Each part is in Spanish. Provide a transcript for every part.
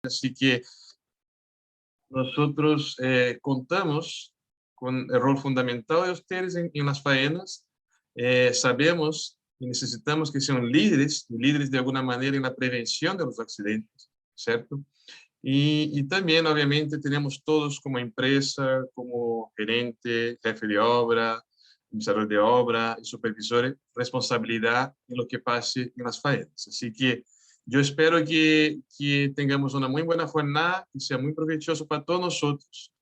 Así que nosotros contamos con el rol fundamental de ustedes en las faenas. Sabemos y necesitamos que sean líderes de alguna manera en la prevención de los accidentes, ¿cierto? Y también, obviamente, tenemos todos como empresa, como gerente, jefe de obra, administrador de obra y supervisores, responsabilidad en lo que pase en las faenas. Así que yo espero que tengamos una muy buena jornada, que sea muy provechoso para todos nosotros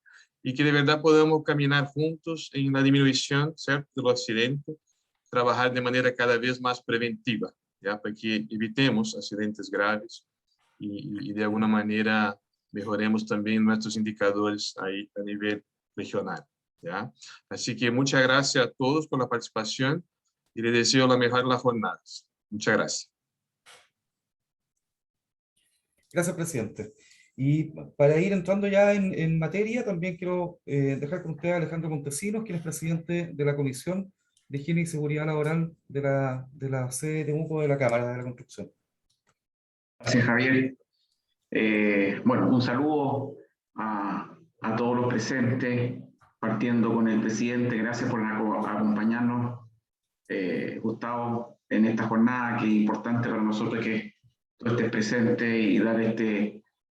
y que de verdad podamos caminar juntos en la disminución, ¿cierto?, de los accidentes, trabajar de manera cada vez más preventiva, ¿ya?, para que evitemos accidentes graves y de alguna manera mejoremos también nuestros indicadores ahí a nivel regional, ¿ya? Así que muchas gracias a todos por la participación y les deseo la mejor de las jornadas. Muchas gracias. Gracias, presidente. Y para ir entrando ya en materia, también quiero dejar con usted a Alejandro Montesinos, quien es presidente de la Comisión de Higiene y Seguridad Laboral de la sede de Temuco de la Cámara de la Construcción. Gracias, Javier. Bueno, un saludo a todos los presentes, partiendo con el presidente. Gracias por acompañarnos, Gustavo, en esta jornada, que es importante para nosotros que tú estés presente y dar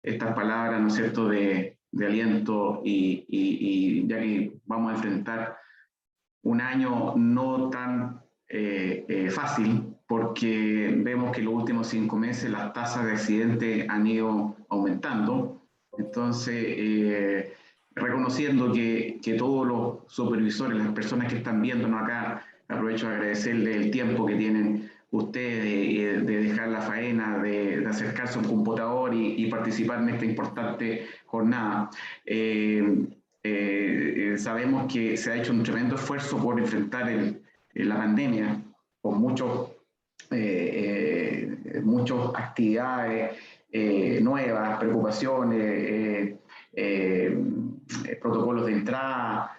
estas palabras, ¿no es cierto?, de aliento, y ya que vamos a enfrentar un año no tan fácil, porque vemos que en los últimos 5 meses las tasas de accidentes han ido aumentando. Entonces, reconociendo que todos los supervisores, las personas que están viéndonos acá, aprovecho de agradecerles el tiempo que tienen ustedes de dejar la faena, de acercarse a un computador y participar en esta importante jornada. Sabemos que se ha hecho un tremendo esfuerzo por enfrentar la pandemia con muchas actividades nuevas, preocupaciones, protocolos de entrada,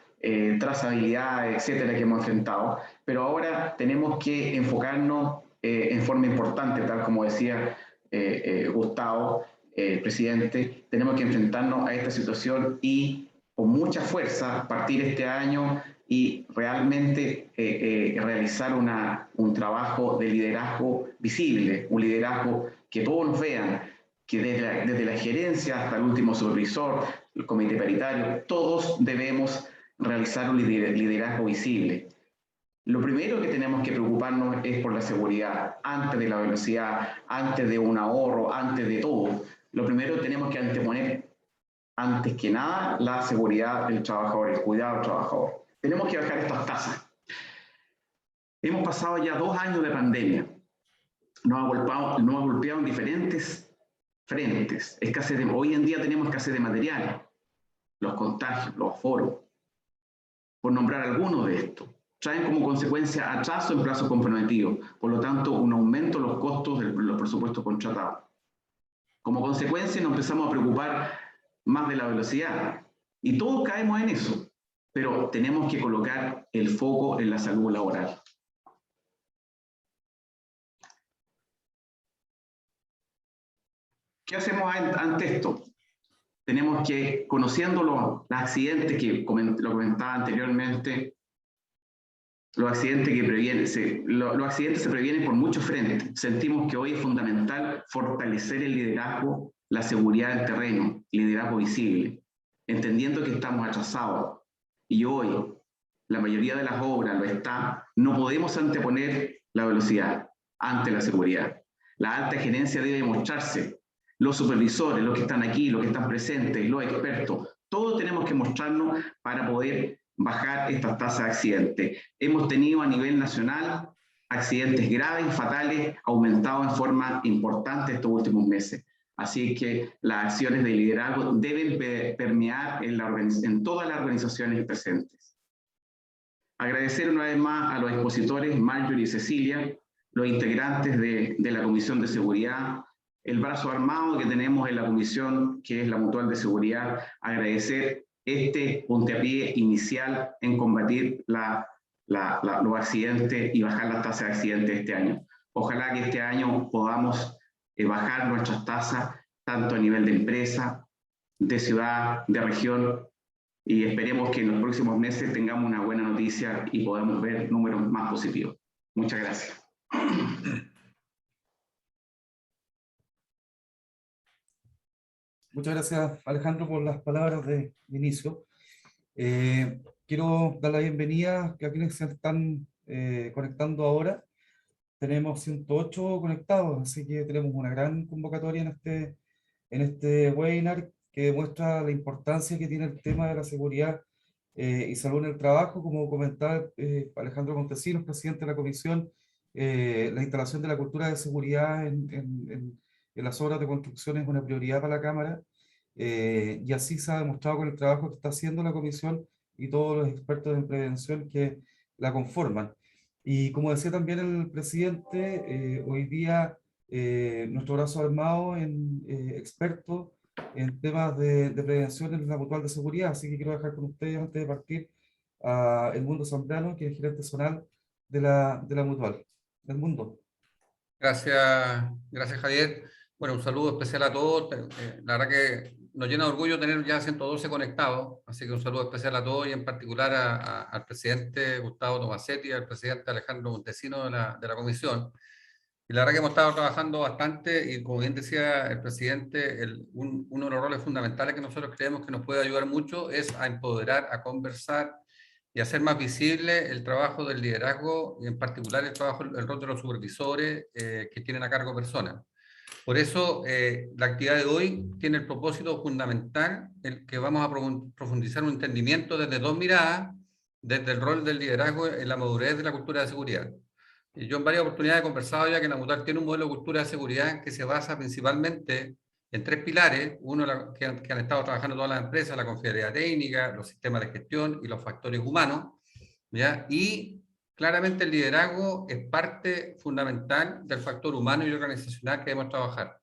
trazabilidad, etcétera, que hemos enfrentado. Pero ahora tenemos que enfocarnos en forma importante, tal como decía Gustavo, presidente. Tenemos que enfrentarnos a esta situación y con mucha fuerza partir este año y realmente realizar un trabajo de liderazgo visible, un liderazgo que todos nos vean, que desde la gerencia hasta el último supervisor, el comité paritario, todos debemos realizar un liderazgo visible. Lo primero que tenemos que preocuparnos es por la seguridad, antes de la velocidad, antes de un ahorro, antes de todo. Lo primero que tenemos que anteponer, antes que nada, la seguridad del trabajador, el cuidado del trabajador. Tenemos que bajar estas tasas. Hemos pasado ya 2 años de pandemia. Nos ha golpeado en diferentes frentes. Hoy en día tenemos escasez de material, los contagios, los aforos, por nombrar algunos de estos. Traen como consecuencia atraso en plazos comprometidos, por lo tanto, un aumento en los costos de los presupuestos contratados. Como consecuencia, nos empezamos a preocupar más de la velocidad, y todos caemos en eso, pero tenemos que colocar el foco en la salud laboral. ¿Qué hacemos ante esto? Tenemos que, conociendo los accidentes que lo comentaba anteriormente, los accidentes se previenen por muchos frentes. Sentimos que hoy es fundamental fortalecer el liderazgo, la seguridad del terreno, liderazgo visible, entendiendo que estamos atrasados. Y hoy, la mayoría de las obras lo está, no podemos anteponer la velocidad ante la seguridad. La alta gerencia debe mostrarse. Los supervisores, los que están aquí, los que están presentes, los expertos, todos tenemos que mostrarnos para poder bajar estas tasas de accidentes. Hemos tenido a nivel nacional accidentes graves y fatales aumentados en forma importante estos últimos meses. Así que las acciones de liderazgo deben permear en todas las organizaciones presentes. Agradecer una vez más a los expositores, Marjorie y Cecilia, los integrantes de la Comisión de Seguridad, el brazo armado que tenemos en la comisión, que es la Mutual de Seguridad. Agradecer este puntapié inicial en combatir los accidentes y bajar las tasas de accidentes este año. Ojalá que este año podamos bajar nuestras tasas tanto a nivel de empresa, de ciudad, de región, y esperemos que en los próximos meses tengamos una buena noticia y podamos ver números más positivos. Muchas gracias. Muchas gracias, Alejandro, por las palabras de inicio. Quiero dar la bienvenida a quienes se están conectando ahora. Tenemos 108 conectados, así que tenemos una gran convocatoria en este webinar que demuestra la importancia que tiene el tema de la seguridad y salud en el trabajo. Como comentaba Alejandro Montesinos, presidente de la comisión, la instalación de la cultura de seguridad en las obras de construcción es una prioridad para la Cámara, y así se ha demostrado con el trabajo que está haciendo la comisión y todos los expertos en prevención que la conforman. Y como decía también el presidente, hoy día nuestro brazo armado en expertos en temas de prevención en la mutual de seguridad. Así que quiero dejar con ustedes, antes de partir, a Edmundo Zambrano, que es gerente zonal de la mutual. Edmundo. Gracias Javier. Bueno, un saludo especial a todos. La verdad que nos llena de orgullo tener ya 112 conectados, así que un saludo especial a todos y en particular al presidente Gustavo Tomasetti y al presidente Alejandro Montesinos de la comisión. Y la verdad que hemos estado trabajando bastante y como bien decía el presidente, uno de los roles fundamentales que nosotros creemos que nos puede ayudar mucho es a empoderar, a conversar y hacer más visible el trabajo del liderazgo y en particular el rol de los supervisores que tienen a cargo personas. Por eso la actividad de hoy tiene el propósito fundamental el que vamos a profundizar un entendimiento desde dos miradas, desde el rol del liderazgo en la madurez de la cultura de seguridad. Y yo en varias oportunidades he conversado ya que la Mutual tiene un modelo de cultura de seguridad que se basa principalmente en tres pilares, uno que han estado trabajando todas las empresas, la confiabilidad técnica, los sistemas de gestión y los factores humanos, ¿ya? Y claramente el liderazgo es parte fundamental del factor humano y organizacional que debemos trabajar,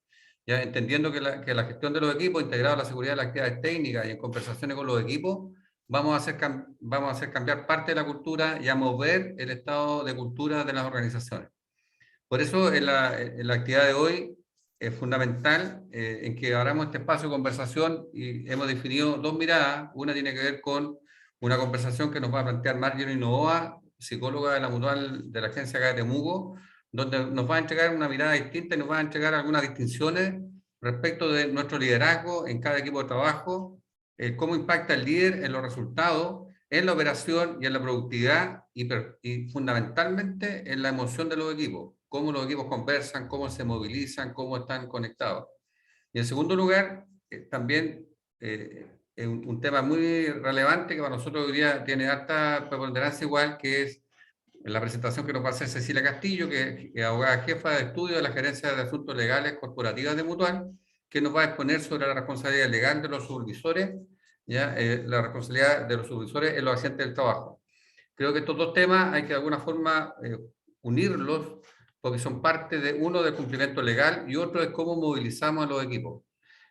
¿ya? Entendiendo que la gestión de los equipos, integrado a la seguridad de las actividades técnicas y en conversaciones con los equipos, vamos a hacer cambiar parte de la cultura y a mover el estado de cultura de las organizaciones. Por eso en la actividad de hoy es fundamental en que abramos este espacio de conversación y hemos definido dos miradas. Una tiene que ver con una conversación que nos va a plantear Marjorie Novoa, psicóloga de la Mutual de la agencia acá de Temuco, donde nos va a entregar una mirada distinta y nos va a entregar algunas distinciones respecto de nuestro liderazgo en cada equipo de trabajo, cómo impacta el líder en los resultados, en la operación y en la productividad y fundamentalmente en la emoción de los equipos, cómo los equipos conversan, cómo se movilizan, cómo están conectados. Y en segundo lugar, también es un tema muy relevante que para nosotros hoy día tiene alta preponderancia igual, que es la presentación que nos va a hacer Cecilia Castillo, que es abogada jefa de estudio de la Gerencia de Asuntos Legales Corporativas de Mutual, que nos va a exponer sobre la responsabilidad legal de los supervisores, ¿ya? La responsabilidad de los supervisores en los accidentes del trabajo. Creo que estos dos temas hay que de alguna forma unirlos, porque son parte de uno del cumplimiento legal y otro es cómo movilizamos a los equipos.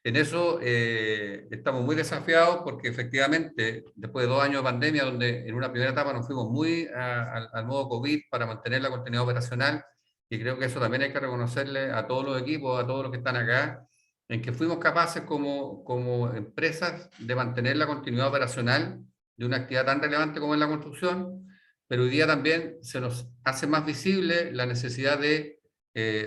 En eso estamos muy desafiados porque efectivamente, después de 2 años de pandemia, donde en una primera etapa nos fuimos muy al modo COVID para mantener la continuidad operacional, y creo que eso también hay que reconocerle a todos los equipos, a todos los que están acá, en que fuimos capaces como empresas de mantener la continuidad operacional de una actividad tan relevante como es la construcción, pero hoy día también se nos hace más visible la necesidad de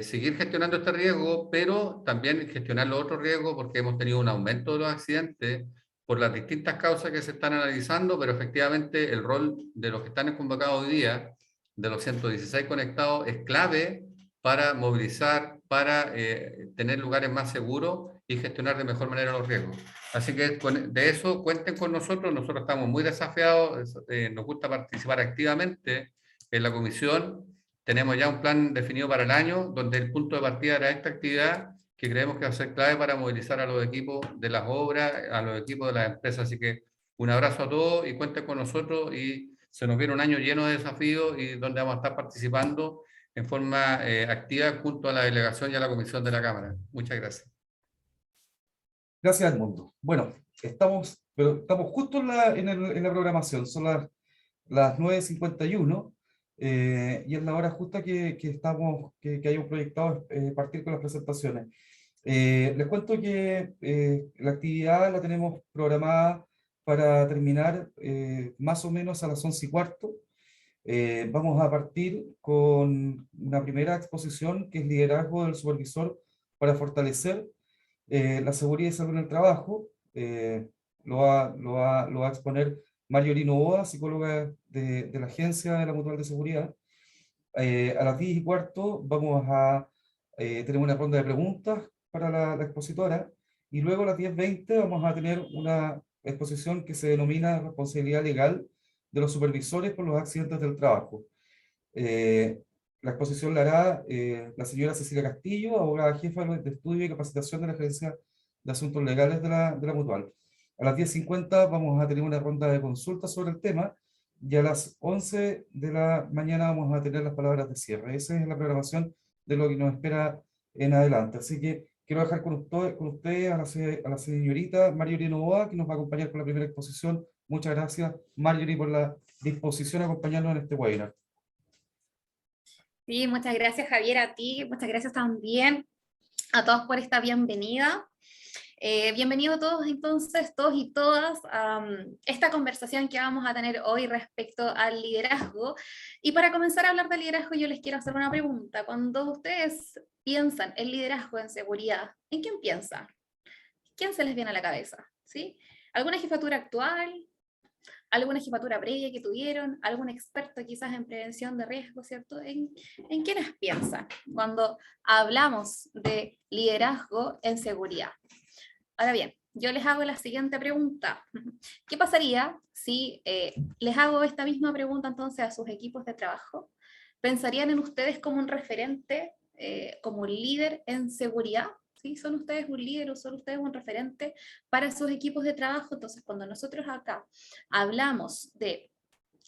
seguir gestionando este riesgo, pero también gestionar los otros riesgos porque hemos tenido un aumento de los accidentes por las distintas causas que se están analizando, pero efectivamente el rol de los que están convocados hoy día, de los 116 conectados, es clave para movilizar, para tener lugares más seguros y gestionar de mejor manera los riesgos. Así que de eso cuenten con nosotros estamos muy desafiados, nos gusta participar activamente en la comisión. Tenemos ya un plan definido para el año, donde el punto de partida era esta actividad, que creemos que va a ser clave para movilizar a los equipos de las obras, a los equipos de las empresas. Así que un abrazo a todos y cuenten con nosotros y se nos viene un año lleno de desafíos y donde vamos a estar participando en forma activa junto a la delegación y a la comisión de la Cámara. Muchas gracias. Gracias, Edmundo. Bueno, estamos justo en la programación, son las 9:51. Y es la hora justa que hay un proyectado partir con las presentaciones. Les cuento que la actividad la tenemos programada para terminar más o menos a las 11:15. Vamos a partir con una primera exposición que es liderazgo del supervisor para fortalecer la seguridad y salud en el trabajo. Lo va a exponer Marjorie Novoa, psicóloga de la Agencia de la Mutual de Seguridad. A las 10:15 vamos a tener una ronda de preguntas para la expositora, y luego a las 10:20 vamos a tener una exposición que se denomina responsabilidad legal de los supervisores por los accidentes del trabajo. La exposición la hará la señora Cecilia Castillo, abogada jefa de estudio y capacitación de la Gerencia de Asuntos Legales de la Mutual. A las 10:50 vamos a tener una ronda de consultas sobre el tema, y a las 11 de la mañana vamos a tener las palabras de cierre. Esa es la programación de lo que nos espera en adelante. Así que quiero dejar con usted a la señorita Marjorie Novoa, que nos va a acompañar con la primera exposición. Muchas gracias, Marjorie, por la disposición a acompañarnos en este webinar. Sí, muchas gracias, Javier, a ti. Muchas gracias también a todos por esta bienvenida. Bienvenidos todos entonces, todos y todas, a esta conversación que vamos a tener hoy respecto al liderazgo. Y para comenzar a hablar de liderazgo, yo les quiero hacer una pregunta. Cuando ustedes piensan en liderazgo en seguridad, ¿en quién piensan? ¿Quién se les viene a la cabeza? ¿Sí? ¿Alguna jefatura actual? ¿Alguna jefatura previa que tuvieron? ¿Algún experto quizás en prevención de riesgo, cierto? ¿En quiénes piensan cuando hablamos de liderazgo en seguridad? Ahora bien, yo les hago la siguiente pregunta. ¿Qué pasaría si les hago esta misma pregunta entonces a sus equipos de trabajo? ¿Pensarían en ustedes como un referente, como un líder en seguridad? ¿Sí? ¿Son ustedes un líder o son ustedes un referente para sus equipos de trabajo? Entonces, cuando nosotros acá hablamos de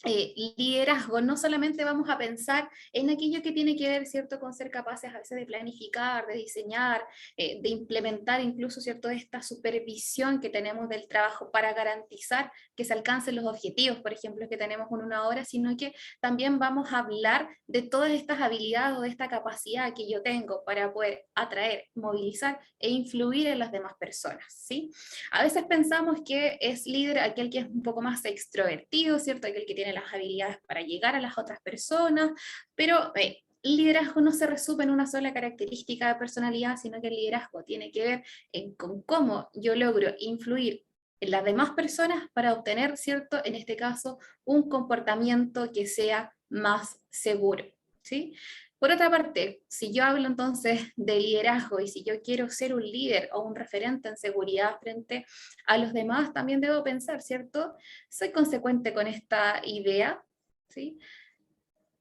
liderazgo, no solamente vamos a pensar en aquello que tiene que ver, ¿cierto?, con ser capaces a veces de planificar, de diseñar, de implementar incluso, ¿cierto?, esta supervisión que tenemos del trabajo para garantizar que se alcancen los objetivos, por ejemplo, que tenemos en una hora, sino que también vamos a hablar de todas estas habilidades o de esta capacidad que yo tengo para poder atraer, movilizar e influir en las demás personas, ¿sí? A veces pensamos que es líder aquel que es un poco más extrovertido, ¿cierto?, aquel que tiene las habilidades para llegar a las otras personas, pero el liderazgo no se resume en una sola característica de personalidad, sino que el liderazgo tiene que ver con cómo yo logro influir en las demás personas para obtener, ¿cierto?, en este caso, un comportamiento que sea más seguro, ¿sí? Por otra parte, si yo hablo entonces de liderazgo y si yo quiero ser un líder o un referente en seguridad frente a los demás, también debo pensar, ¿cierto? ¿Soy consecuente con esta idea? ¿Sí?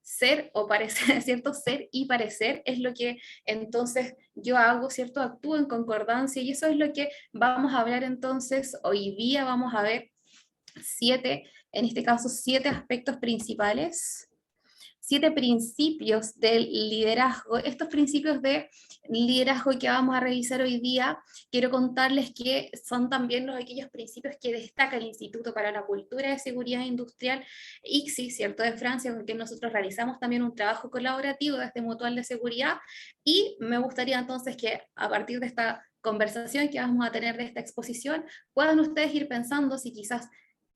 Ser o parecer, ¿cierto? Ser y parecer es lo que entonces yo hago, ¿cierto? Actúo en concordancia, y eso es lo que vamos a hablar entonces. Hoy día vamos a ver en este caso, 7 aspectos principales, 7 principios del liderazgo. Estos principios de liderazgo que vamos a revisar hoy día, quiero contarles que son también aquellos principios que destaca el Instituto para la Cultura de Seguridad Industrial, ICSI, ¿cierto?, de Francia, con que nosotros realizamos también un trabajo colaborativo desde Mutual de Seguridad, y me gustaría entonces que a partir de esta conversación que vamos a tener de esta exposición, puedan ustedes ir pensando si quizás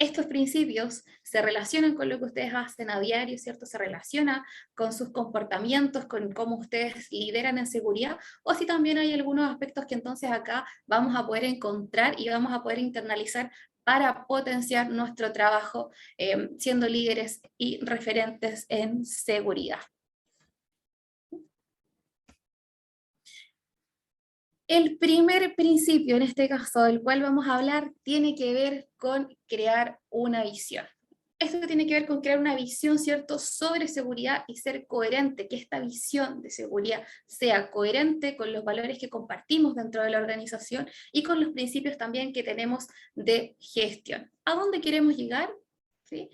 estos principios se relacionan con lo que ustedes hacen a diario, ¿cierto? Se relaciona con sus comportamientos, con cómo ustedes lideran en seguridad, o si también hay algunos aspectos que entonces acá vamos a poder encontrar y vamos a poder internalizar para potenciar nuestro trabajo siendo líderes y referentes en seguridad. El primer principio, en este caso, del cual vamos a hablar, tiene que ver con crear una visión. Esto tiene que ver con crear una visión, ¿cierto?, sobre seguridad y ser coherente, que esta visión de seguridad sea coherente con los valores que compartimos dentro de la organización y con los principios también que tenemos de gestión. ¿A dónde queremos llegar? ¿Sí?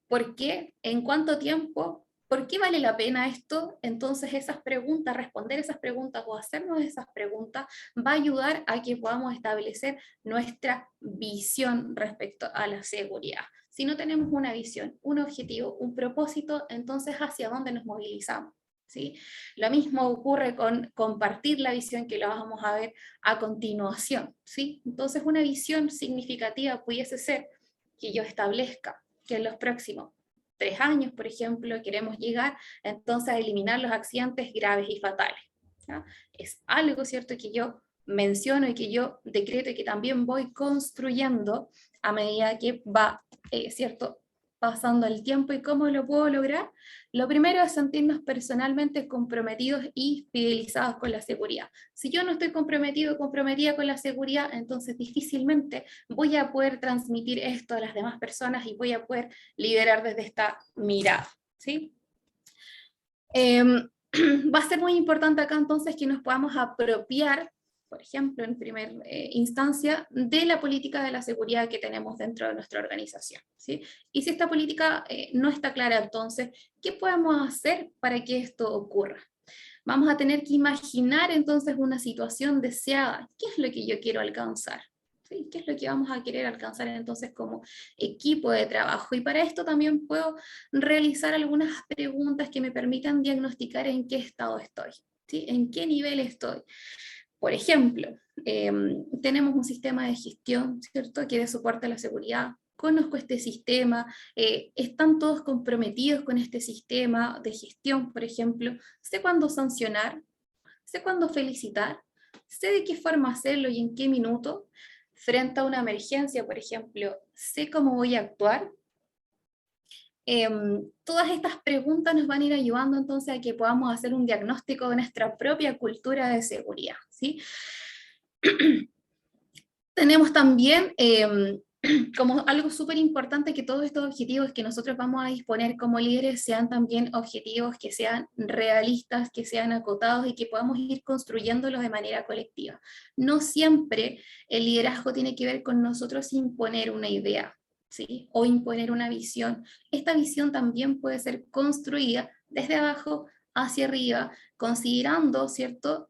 ¿Por qué? ¿En cuánto tiempo? ¿Por qué vale la pena esto? Entonces esas preguntas, responder esas preguntas o hacernos esas preguntas va a ayudar a que podamos establecer nuestra visión respecto a la seguridad. Si no tenemos una visión, un objetivo, un propósito, entonces ¿hacia dónde nos movilizamos? ¿sí? Lo mismo ocurre con compartir la visión, que lo vamos a ver a continuación, ¿sí? Entonces una visión significativa pudiese ser que yo establezca que en los próximos 3 años, por ejemplo, queremos llegar entonces a eliminar los accidentes graves y fatales, ¿ya? Es algo, ¿cierto?, que yo menciono y que yo decreto y que también voy construyendo a medida que va, ¿cierto?, pasando el tiempo. ¿Y cómo lo puedo lograr? Lo primero es sentirnos personalmente comprometidos y fidelizados con la seguridad. Si yo no estoy comprometido o comprometida con la seguridad, entonces difícilmente voy a poder transmitir esto a las demás personas y voy a poder liderar desde esta mirada, ¿sí? Va a ser muy importante acá entonces que nos podamos apropiar, por ejemplo, en primera instancia, de la política de la seguridad que tenemos dentro de nuestra organización, ¿sí? Y si esta política no está clara, entonces, ¿qué podemos hacer para que esto ocurra? Vamos a tener que imaginar entonces una situación deseada. ¿Qué es lo que yo quiero alcanzar? ¿Sí? ¿Qué es lo que vamos a querer alcanzar entonces como equipo de trabajo? Y para esto también puedo realizar algunas preguntas que me permitan diagnosticar en qué estado estoy, ¿sí? En qué nivel estoy. Por ejemplo, tenemos un sistema de gestión, ¿cierto?, que dé soporte a la seguridad. Conozco este sistema, están todos comprometidos con este sistema de gestión, por ejemplo. Sé cuándo sancionar, sé cuándo felicitar, sé de qué forma hacerlo y en qué minuto. Frente a una emergencia, por ejemplo, sé cómo voy a actuar. Todas estas preguntas nos van a ir ayudando entonces a que podamos hacer un diagnóstico de nuestra propia cultura de seguridad, ¿sí? Tenemos también como algo súper importante que todos estos objetivos que nosotros vamos a disponer como líderes sean también objetivos que sean realistas, que sean acotados y que podamos ir construyéndolos de manera colectiva. No siempre el liderazgo tiene que ver con nosotros imponer una idea, ¿sí?, o imponer una visión. Esta visión también puede ser construida desde abajo hacia arriba, considerando, ¿cierto?,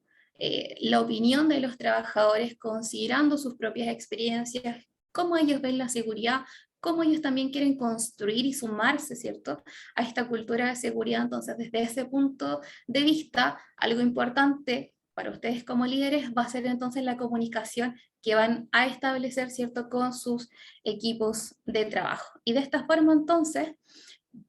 la opinión de los trabajadores, considerando sus propias experiencias, cómo ellos ven la seguridad, cómo ellos también quieren construir y sumarse, ¿cierto?, a esta cultura de seguridad. Entonces, desde ese punto de vista, algo importante para ustedes como líderes va a ser entonces la comunicación que van a establecer, ¿cierto?, con sus equipos de trabajo. Y de esta forma, entonces,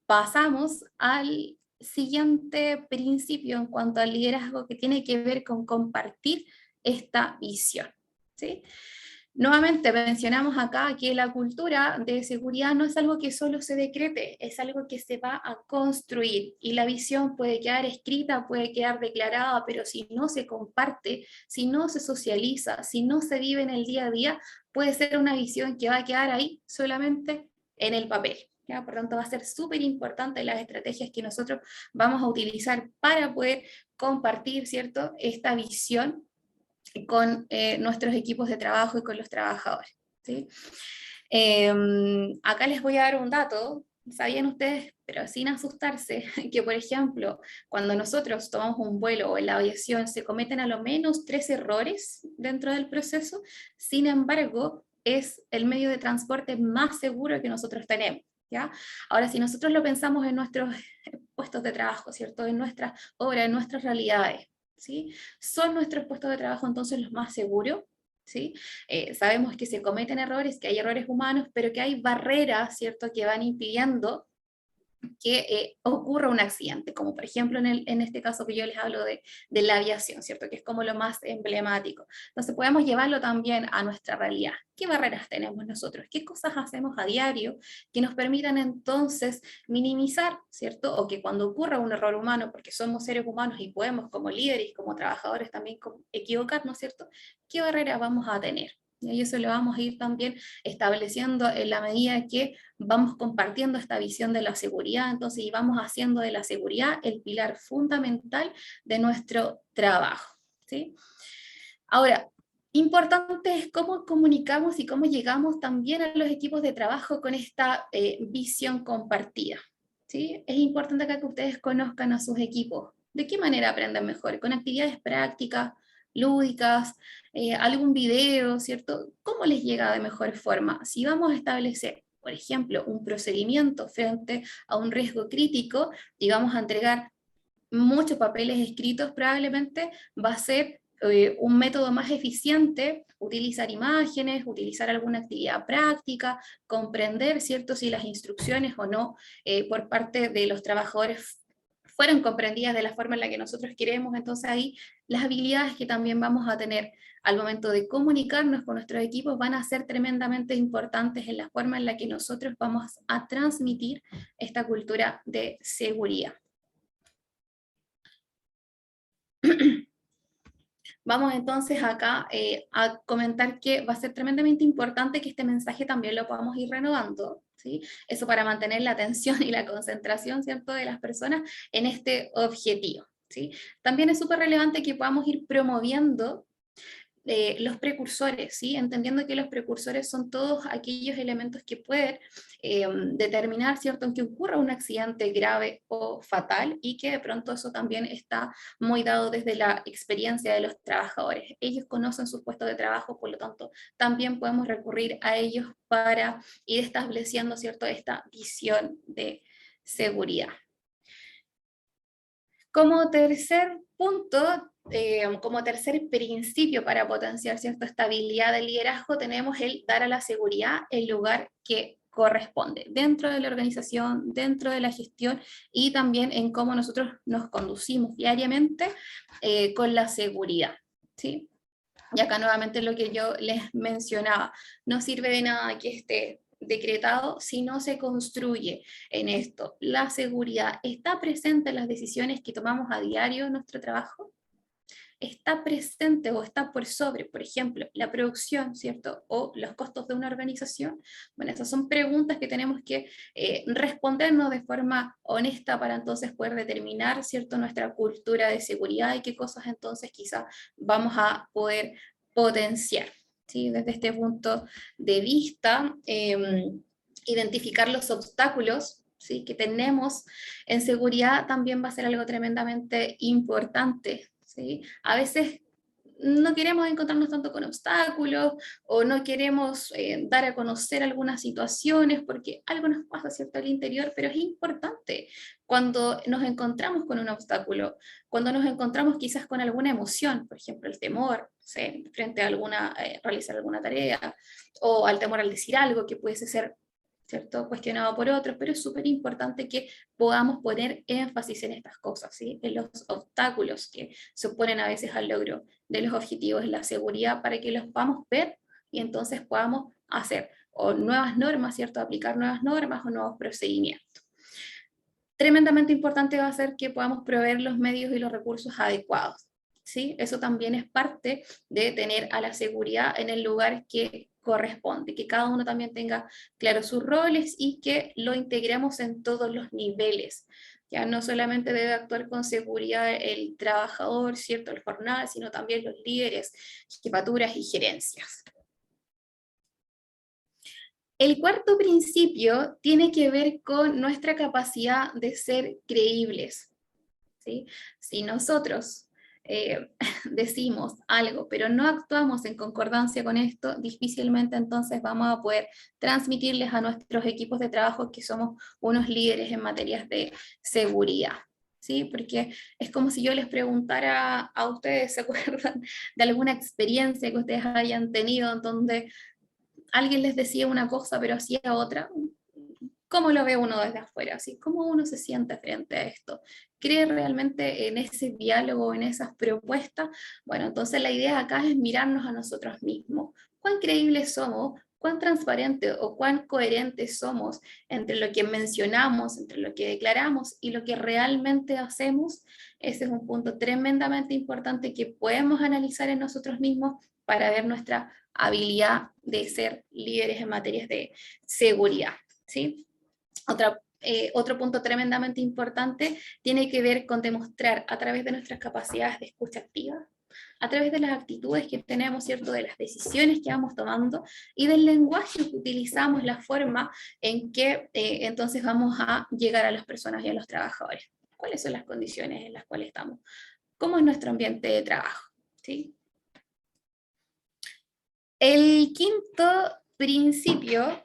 pasamos al siguiente principio en cuanto al liderazgo, que tiene que ver con compartir esta visión, ¿sí? Nuevamente mencionamos acá que la cultura de seguridad no es algo que solo se decrete, es algo que se va a construir, y la visión puede quedar escrita, puede quedar declarada, pero si no se comparte, si no se socializa, si no se vive en el día a día, puede ser una visión que va a quedar ahí solamente en el papel, ¿ya? Por tanto, va a ser súper importante las estrategias que nosotros vamos a utilizar para poder compartir, ¿cierto?, esta visión con nuestros equipos de trabajo y con los trabajadores, ¿sí? Acá les voy a dar un dato. ¿Sabían ustedes, pero sin asustarse, que por ejemplo, cuando nosotros tomamos un vuelo o en la aviación se cometen a lo menos 3 errores dentro del proceso? Sin embargo, es el medio de transporte más seguro que nosotros tenemos, ¿ya? Ahora, si nosotros lo pensamos en nuestros puestos de trabajo, ¿cierto?, en nuestra obra, en nuestras realidades, ¿sí? ¿Son nuestros puestos de trabajo entonces los más seguros? ¿Sí? Sabemos que se cometen errores, que hay errores humanos, pero que hay barreras, ¿cierto?, que van impidiendo que ocurra un accidente, como por ejemplo en este caso que yo les hablo de la aviación, ¿cierto?, que es como lo más emblemático. Entonces podemos llevarlo también a nuestra realidad. ¿Qué barreras tenemos nosotros? ¿Qué cosas hacemos a diario que nos permitan entonces minimizar, ¿cierto?, o que cuando ocurra un error humano, porque somos seres humanos y podemos como líderes y como trabajadores también equivocarnos, ¿cierto?, ¿qué barreras vamos a tener? Y eso lo vamos a ir también estableciendo en la medida que vamos compartiendo esta visión de la seguridad, entonces, y vamos haciendo de la seguridad el pilar fundamental de nuestro trabajo, ¿sí? Ahora, importante es cómo comunicamos y cómo llegamos también a los equipos de trabajo con esta visión compartida, ¿sí? Es importante acá que ustedes conozcan a sus equipos. ¿De qué manera aprenden mejor? Con actividades prácticas, lúdicas, algún video, ¿cierto? ¿Cómo les llega de mejor forma? Si vamos a establecer, por ejemplo, un procedimiento frente a un riesgo crítico y vamos a entregar muchos papeles escritos probablemente, va a ser un método más eficiente utilizar imágenes, utilizar alguna actividad práctica, comprender, ¿cierto?, si las instrucciones o no por parte de los trabajadores fueron comprendidas de la forma en la que nosotros queremos. Entonces ahí las habilidades que también vamos a tener al momento de comunicarnos con nuestros equipos van a ser tremendamente importantes en la forma en la que nosotros vamos a transmitir esta cultura de seguridad. Vamos entonces acá a comentar que va a ser tremendamente importante que este mensaje también lo podamos ir renovando, ¿sí? Eso para mantener la atención y la concentración, ¿cierto?, de las personas en este objetivo, ¿sí? También es súper relevante que podamos ir promoviendo los precursores, ¿sí? Entendiendo que los precursores son todos aquellos elementos que pueden determinar, ¿cierto?, en que ocurra un accidente grave o fatal, y que de pronto eso también está muy dado desde la experiencia de los trabajadores. Ellos conocen sus puestos de trabajo, por lo tanto, también podemos recurrir a ellos para ir estableciendo, ¿cierto?, esta visión de seguridad. Como tercer punto, como tercer principio para potenciar cierta estabilidad del liderazgo, tenemos el dar a la seguridad el lugar que corresponde dentro de la organización, dentro de la gestión, y también en cómo nosotros nos conducimos diariamente con la seguridad, ¿sí? Y acá nuevamente lo que yo les mencionaba, no sirve de nada que esté decretado si no se construye en esto. La seguridad está presente en las decisiones que tomamos a diario en nuestro trabajo, está presente o está por sobre, por ejemplo, la producción, ¿cierto?, o los costos de una organización. Bueno, esas son preguntas que tenemos que respondernos de forma honesta para entonces poder determinar, ¿cierto?, nuestra cultura de seguridad y qué cosas entonces quizás vamos a poder potenciar, ¿sí? Desde este punto de vista, identificar los obstáculos, ¿sí?, que tenemos en seguridad también va a ser algo tremendamente importante, ¿sí? A veces no queremos encontrarnos tanto con obstáculos, o no queremos dar a conocer algunas situaciones porque algo nos pasa, ¿cierto?, al interior, pero es importante cuando nos encontramos con un obstáculo, cuando nos encontramos quizás con alguna emoción, por ejemplo, el temor, ¿sí?, frente a realizar alguna tarea, o al temor al decir algo que puede ser, ¿cierto?, cuestionado por otros, pero es súper importante que podamos poner énfasis en estas cosas, ¿sí?, en los obstáculos que se oponen a veces al logro de los objetivos, en la seguridad, para que los podamos ver y entonces podamos hacer o nuevas normas, ¿cierto?, aplicar nuevas normas o nuevos procedimientos. Tremendamente importante va a ser que podamos proveer los medios y los recursos adecuados, ¿sí? Eso también es parte de tener a la seguridad en el lugar que corresponde, que cada uno también tenga claros sus roles y que lo integremos en todos los niveles. Ya no solamente debe actuar con seguridad el trabajador, ¿cierto?, el jornal, sino también los líderes, jefaturas y gerencias. El cuarto principio tiene que ver con nuestra capacidad de ser creíbles, ¿sí? Si nosotros decimos algo, pero no actuamos en concordancia con esto, difícilmente entonces vamos a poder transmitirles a nuestros equipos de trabajo que somos unos líderes en materias de seguridad, ¿sí? Porque es como si yo les preguntara a ustedes, ¿se acuerdan de alguna experiencia que ustedes hayan tenido en donde alguien les decía una cosa pero hacía otra? ¿Cómo lo ve uno desde afuera? ¿Sí? ¿Cómo uno se siente frente a esto? ¿Cree realmente en ese diálogo, en esas propuestas? Bueno, entonces la idea acá es mirarnos a nosotros mismos. ¿Cuán creíbles somos? ¿Cuán transparentes o cuán coherentes somos entre lo que mencionamos, entre lo que declaramos y lo que realmente hacemos? Ese es un punto tremendamente importante que podemos analizar en nosotros mismos para ver nuestra habilidad de ser líderes en materias de seguridad, ¿sí? Otro punto tremendamente importante tiene que ver con demostrar a través de nuestras capacidades de escucha activa, a través de las actitudes que tenemos, ¿cierto?, de las decisiones que vamos tomando y del lenguaje que utilizamos, la forma en que entonces vamos a llegar a las personas y a los trabajadores. ¿Cuáles son las condiciones en las cuales estamos? ¿Cómo es nuestro ambiente de trabajo? ¿Sí? El quinto principio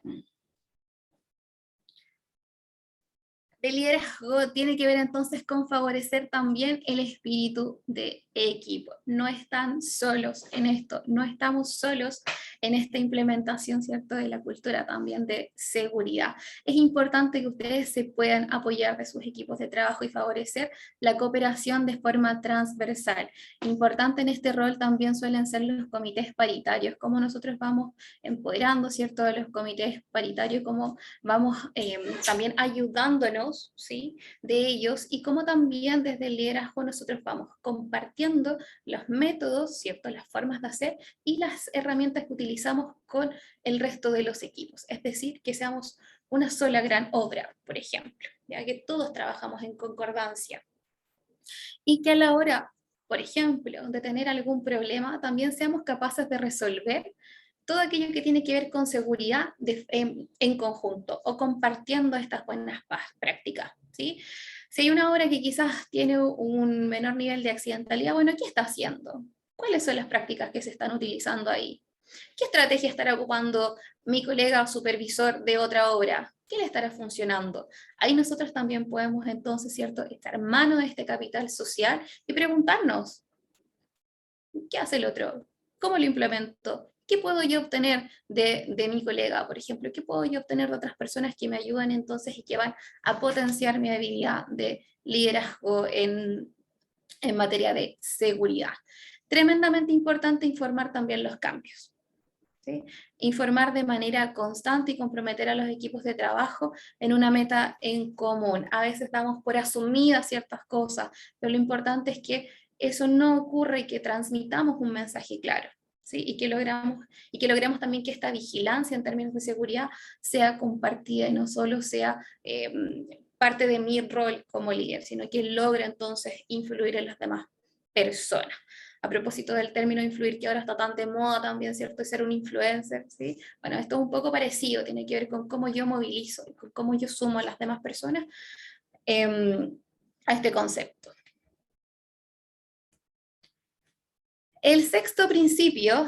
El liderazgo tiene que ver entonces con favorecer también el espíritu de equipo. No están solos en esto, no estamos solos en esta implementación, ¿cierto?, de la cultura también de seguridad. Es importante que ustedes se puedan apoyar de sus equipos de trabajo y favorecer la cooperación de forma transversal. Importante en este rol también suelen ser los comités paritarios, cómo nosotros vamos empoderando, ¿cierto?, a los comités paritarios, cómo vamos también ayudándonos, ¿sí?, de ellos, y cómo también desde el liderazgo nosotros vamos compartiendo los métodos, ¿cierto?, las formas de hacer y las herramientas que utilizamos con el resto de los equipos. Es decir, que seamos una sola gran obra, por ejemplo, ya que todos trabajamos en concordancia. Y que a la hora, por ejemplo, de tener algún problema, también seamos capaces de resolver todo aquello que tiene que ver con seguridad en conjunto o compartiendo estas buenas prácticas, ¿sí? Si hay una obra que quizás tiene un menor nivel de accidentalidad, bueno, ¿qué está haciendo? ¿Cuáles son las prácticas que se están utilizando ahí? ¿Qué estrategia estará ocupando mi colega o supervisor de otra obra? ¿Qué le estará funcionando? Ahí nosotros también podemos entonces, ¿cierto?, estar mano de este capital social y preguntarnos, ¿qué hace el otro? ¿Cómo lo implemento? ¿Qué puedo yo obtener de mi colega, por ejemplo? ¿Qué puedo yo obtener de otras personas que me ayudan entonces y que van a potenciar mi habilidad de liderazgo en materia de seguridad? Tremendamente importante informar también los cambios, ¿sí? Informar de manera constante y comprometer a los equipos de trabajo en una meta en común. A veces damos por asumidas ciertas cosas, pero lo importante es que eso no ocurra y que transmitamos un mensaje claro, ¿sí? Y que logremos también que esta vigilancia en términos de seguridad sea compartida y no solo sea parte de mi rol como líder, sino que logre entonces influir en las demás personas. A propósito del término influir, que ahora está tan de moda también, ¿cierto?, ser un influencer, ¿sí? Bueno, esto es un poco parecido, tiene que ver con cómo yo movilizo, con cómo yo sumo a las demás personas a este concepto. El sexto principio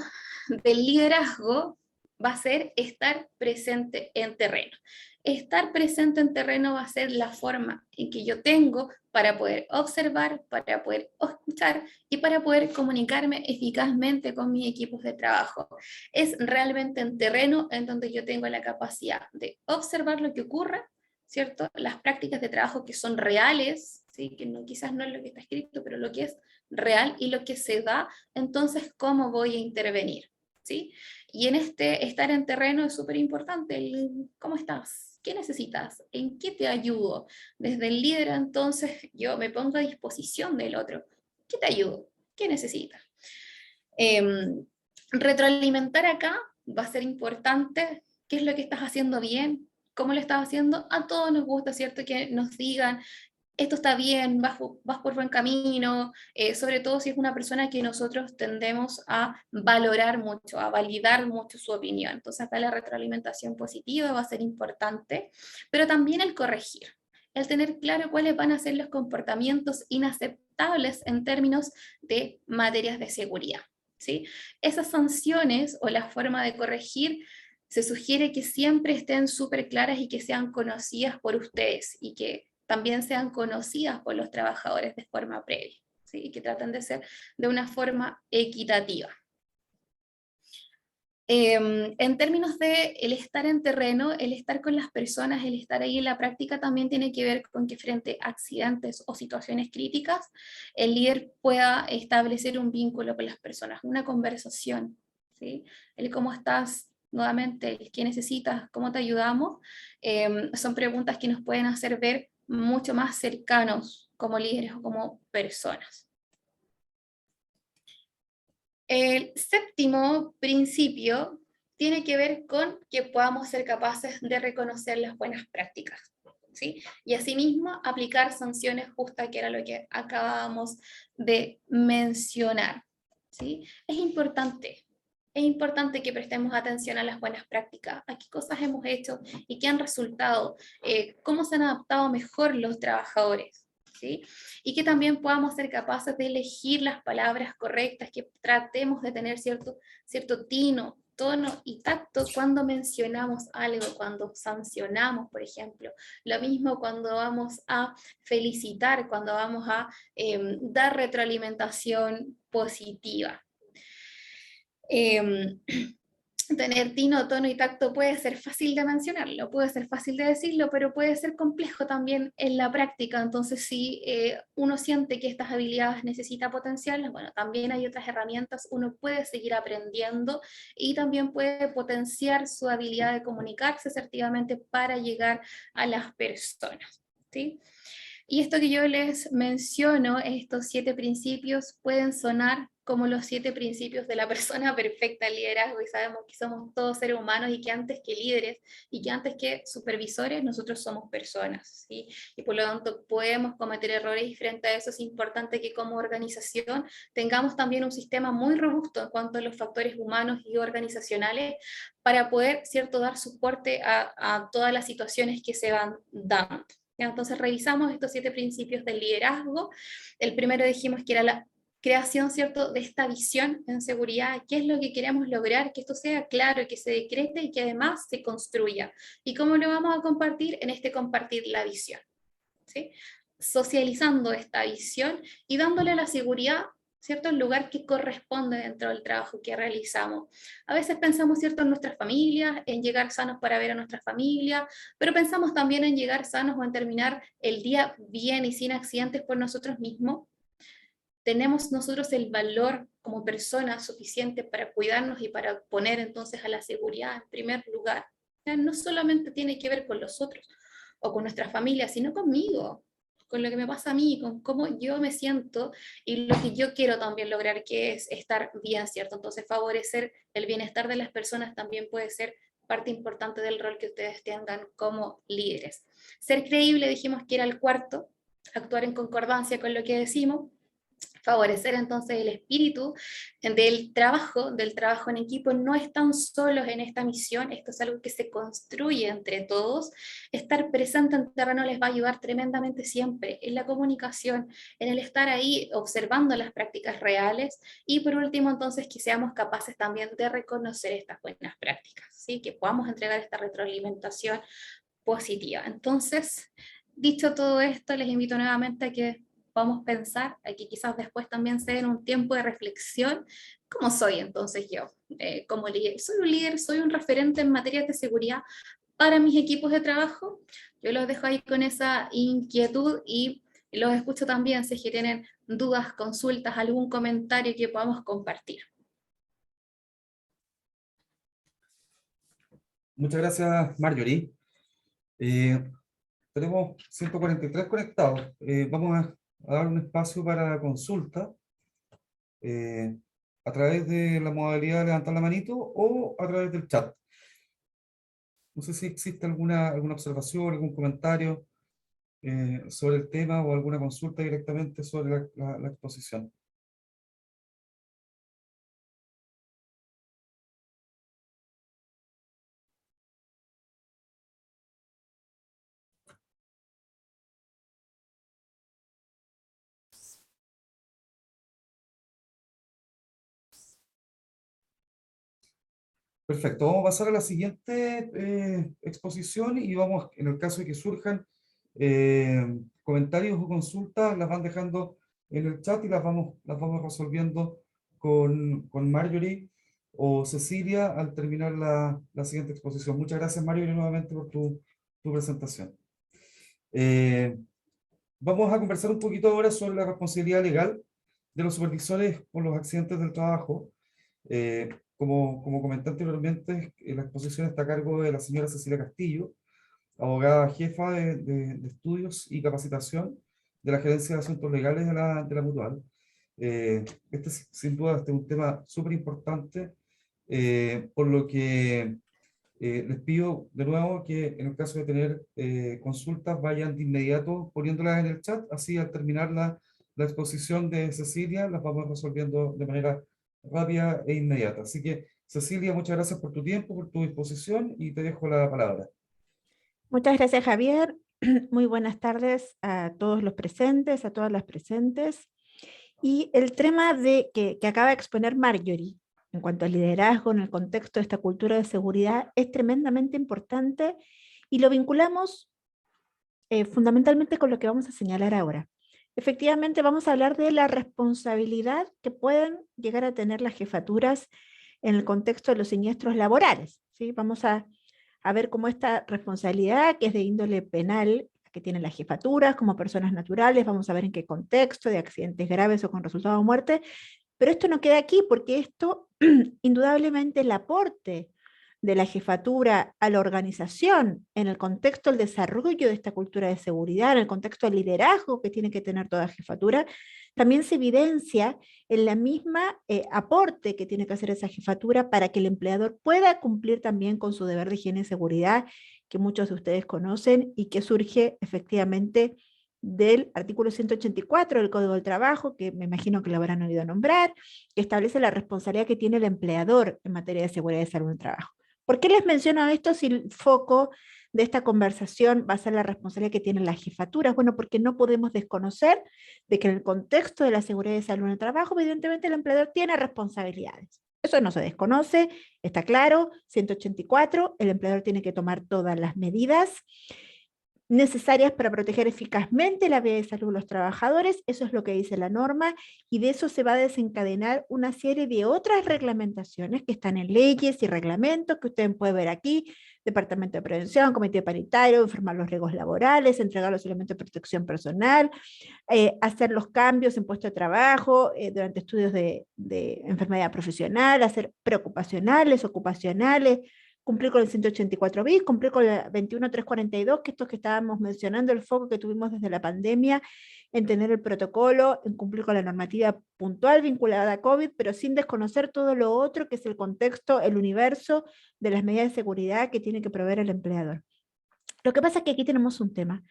del liderazgo va a ser estar presente en terreno. Estar presente en terreno va a ser la forma en que yo tengo para poder observar, para poder escuchar y para poder comunicarme eficazmente con mis equipos de trabajo. Es realmente en terreno en donde yo tengo la capacidad de observar lo que ocurre, ¿cierto? Las prácticas de trabajo que son reales, ¿sí?, que no, quizás no es lo que está escrito, pero lo que es real y lo que se da, entonces, ¿cómo voy a intervenir? ¿Sí? Y en este estar en terreno es súper importante. ¿Cómo estás? ¿Qué necesitas? ¿En qué te ayudo? Desde el líder, entonces, yo me pongo a disposición del otro. ¿Qué te ayudo? ¿Qué necesitas? Retroalimentar acá va a ser importante. ¿Qué es lo que estás haciendo bien? ¿Cómo lo estás haciendo? A todos nos gusta, ¿cierto?, que nos digan, esto está bien, vas por buen camino, sobre todo si es una persona que nosotros tendemos a valorar mucho, a validar mucho su opinión. Entonces acá la retroalimentación positiva va a ser importante, pero también el corregir, el tener claro cuáles van a ser los comportamientos inaceptables en términos de materias de seguridad, ¿sí? Esas sanciones o la forma de corregir se sugiere que siempre estén súper claras y que sean conocidas por ustedes y que también sean conocidas por los trabajadores de forma previa, ¿sí? Y que traten de ser de una forma equitativa. En términos de el estar en terreno, el estar con las personas, el estar ahí en la práctica también tiene que ver con que frente a accidentes o situaciones críticas, el líder pueda establecer un vínculo con las personas, una conversación, ¿sí? El cómo estás, nuevamente, el qué necesitas, cómo te ayudamos, son preguntas que nos pueden hacer ver mucho más cercanos como líderes o como personas. El séptimo principio tiene que ver con que podamos ser capaces de reconocer las buenas prácticas, ¿sí? Y asimismo aplicar sanciones justas, que era lo que acabábamos de mencionar, ¿sí? Es importante que prestemos atención a las buenas prácticas, a qué cosas hemos hecho y qué han resultado, cómo se han adaptado mejor los trabajadores, ¿sí? Y que también podamos ser capaces de elegir las palabras correctas, que tratemos de tener cierto tino tono y tacto cuando mencionamos algo, cuando sancionamos, por ejemplo. Lo mismo cuando vamos a felicitar, cuando vamos a dar retroalimentación positiva. Tener tino, tono y tacto puede ser fácil de mencionarlo, puede ser fácil de decirlo, pero puede ser complejo también en la práctica. Entonces, si uno siente que estas habilidades necesita potenciarlas, bueno, también hay otras herramientas, uno puede seguir aprendiendo y también puede potenciar su habilidad de comunicarse asertivamente para llegar a las personas, ¿sí? Y esto que yo les menciono, estos 7 principios, pueden sonar como los 7 principios de la persona perfecta, el liderazgo, y sabemos que somos todos seres humanos y que antes que líderes y que antes que supervisores, nosotros somos personas, ¿sí? Y por lo tanto podemos cometer errores, y frente a eso es importante que como organización tengamos también un sistema muy robusto en cuanto a los factores humanos y organizacionales para poder, ¿cierto?, dar soporte a todas las situaciones que se van dando. Entonces revisamos estos 7 principios del liderazgo. El primero dijimos que era la creación, ¿cierto?, de esta visión en seguridad, qué es lo que queremos lograr, que esto sea claro, que se decrete y que además se construya. ¿Y cómo lo vamos a compartir? En este compartir la visión, ¿sí? Socializando esta visión y dándole la seguridad, ¿cierto?, el lugar que corresponde dentro del trabajo que realizamos. A veces pensamos, ¿cierto?, en nuestras familias, en llegar sanos para ver a nuestra familia, pero pensamos también en llegar sanos o en terminar el día bien y sin accidentes por nosotros mismos. Tenemos nosotros el valor como personas suficiente para cuidarnos y para poner entonces a la seguridad en primer lugar. No solamente tiene que ver con los otros o con nuestra familia, sino conmigo, con lo que me pasa a mí, con cómo yo me siento y lo que yo quiero también lograr, que es estar bien, ¿cierto? Entonces favorecer el bienestar de las personas también puede ser parte importante del rol que ustedes tengan como líderes. Ser creíble, dijimos que era el cuarto, actuar en concordancia con lo que decimos. Favorecer entonces el espíritu del trabajo en equipo. No están solos en esta misión, esto es algo que se construye entre todos. Estar presente en terreno les va a ayudar tremendamente siempre en la comunicación, en el estar ahí observando las prácticas reales, y por último entonces que seamos capaces también de reconocer estas buenas prácticas, ¿sí? Que podamos entregar esta retroalimentación positiva. Entonces, dicho todo esto, les invito nuevamente a que podamos pensar, a que quizás después también se den un tiempo de reflexión. ¿Cómo soy entonces yo como líder? ¿Soy un líder? ¿Soy un referente en materia de seguridad para mis equipos de trabajo? Yo los dejo ahí con esa inquietud y los escucho también si es que tienen dudas, consultas, algún comentario que podamos compartir. Muchas gracias, Marjorie. Tenemos 143 conectados. Vamos a dar un espacio para consulta a través de la modalidad de levantar la manito o a través del chat. No sé si existe alguna observación, algún comentario sobre el tema o alguna consulta directamente sobre la exposición. Perfecto, vamos a pasar a la siguiente exposición y vamos, en el caso de que surjan comentarios o consultas, las van dejando en el chat y las vamos resolviendo con Marjorie o Cecilia al terminar la siguiente exposición. Muchas gracias, Marjorie, nuevamente por tu presentación. Vamos a conversar un poquito ahora sobre la responsabilidad legal de los supervisores por los accidentes del trabajo. Como comenté anteriormente, la exposición está a cargo de la señora Cecilia Castillo, abogada jefa de estudios y capacitación de la Gerencia de Asuntos Legales de la Mutual. Sin duda, este es un tema súper importante, por lo que les pido de nuevo que en el caso de tener consultas vayan de inmediato poniéndolas en el chat, así al terminar la exposición de Cecilia las vamos resolviendo de manera rápida e inmediata. Así que, Cecilia, muchas gracias por tu tiempo, por tu disposición y te dejo la palabra. Muchas gracias, Javier. Muy buenas tardes a todos los presentes, a todas las presentes. Y el tema que acaba de exponer Marjorie en cuanto al liderazgo en el contexto de esta cultura de seguridad es tremendamente importante y lo vinculamos fundamentalmente con lo que vamos a señalar ahora. Efectivamente, vamos a hablar de la responsabilidad que pueden llegar a tener las jefaturas en el contexto de los siniestros laborales, ¿sí? Vamos a ver cómo esta responsabilidad, que es de índole penal, que tienen las jefaturas como personas naturales, vamos a ver en qué contexto, de accidentes graves o con resultado de muerte, pero esto no queda aquí porque esto, indudablemente, el aporte de la jefatura a la organización en el contexto del desarrollo de esta cultura de seguridad, en el contexto del liderazgo que tiene que tener toda jefatura, también se evidencia en la misma aporte que tiene que hacer esa jefatura para que el empleador pueda cumplir también con su deber de higiene y seguridad, que muchos de ustedes conocen y que surge efectivamente del artículo 184 del Código del Trabajo, que me imagino que lo habrán oído nombrar, que establece la responsabilidad que tiene el empleador en materia de seguridad y salud en el trabajo. ¿Por qué les menciono esto si el foco de esta conversación va a ser la responsabilidad que tienen las jefaturas? Bueno, porque no podemos desconocer de que en el contexto de la seguridad y salud en el trabajo, evidentemente el empleador tiene responsabilidades. Eso no se desconoce, está claro, 184, el empleador tiene que tomar todas las medidas necesarias para proteger eficazmente la vida de salud de los trabajadores, eso es lo que dice la norma, y de eso se va a desencadenar una serie de otras reglamentaciones que están en leyes y reglamentos que ustedes pueden ver aquí, Departamento de Prevención, Comité Paritario, informar los riesgos laborales, entregar los elementos de protección personal, hacer los cambios en puesto de trabajo, durante estudios de enfermedad profesional, hacer preocupacionales, ocupacionales, cumplir con el 184 bis, cumplir con el 21342, que estos que estábamos mencionando, el foco que tuvimos desde la pandemia, en tener el protocolo, en cumplir con la normativa puntual vinculada a COVID, pero sin desconocer todo lo otro que es el contexto, el universo de las medidas de seguridad que tiene que proveer el empleador. Lo que pasa es que aquí tenemos un tema.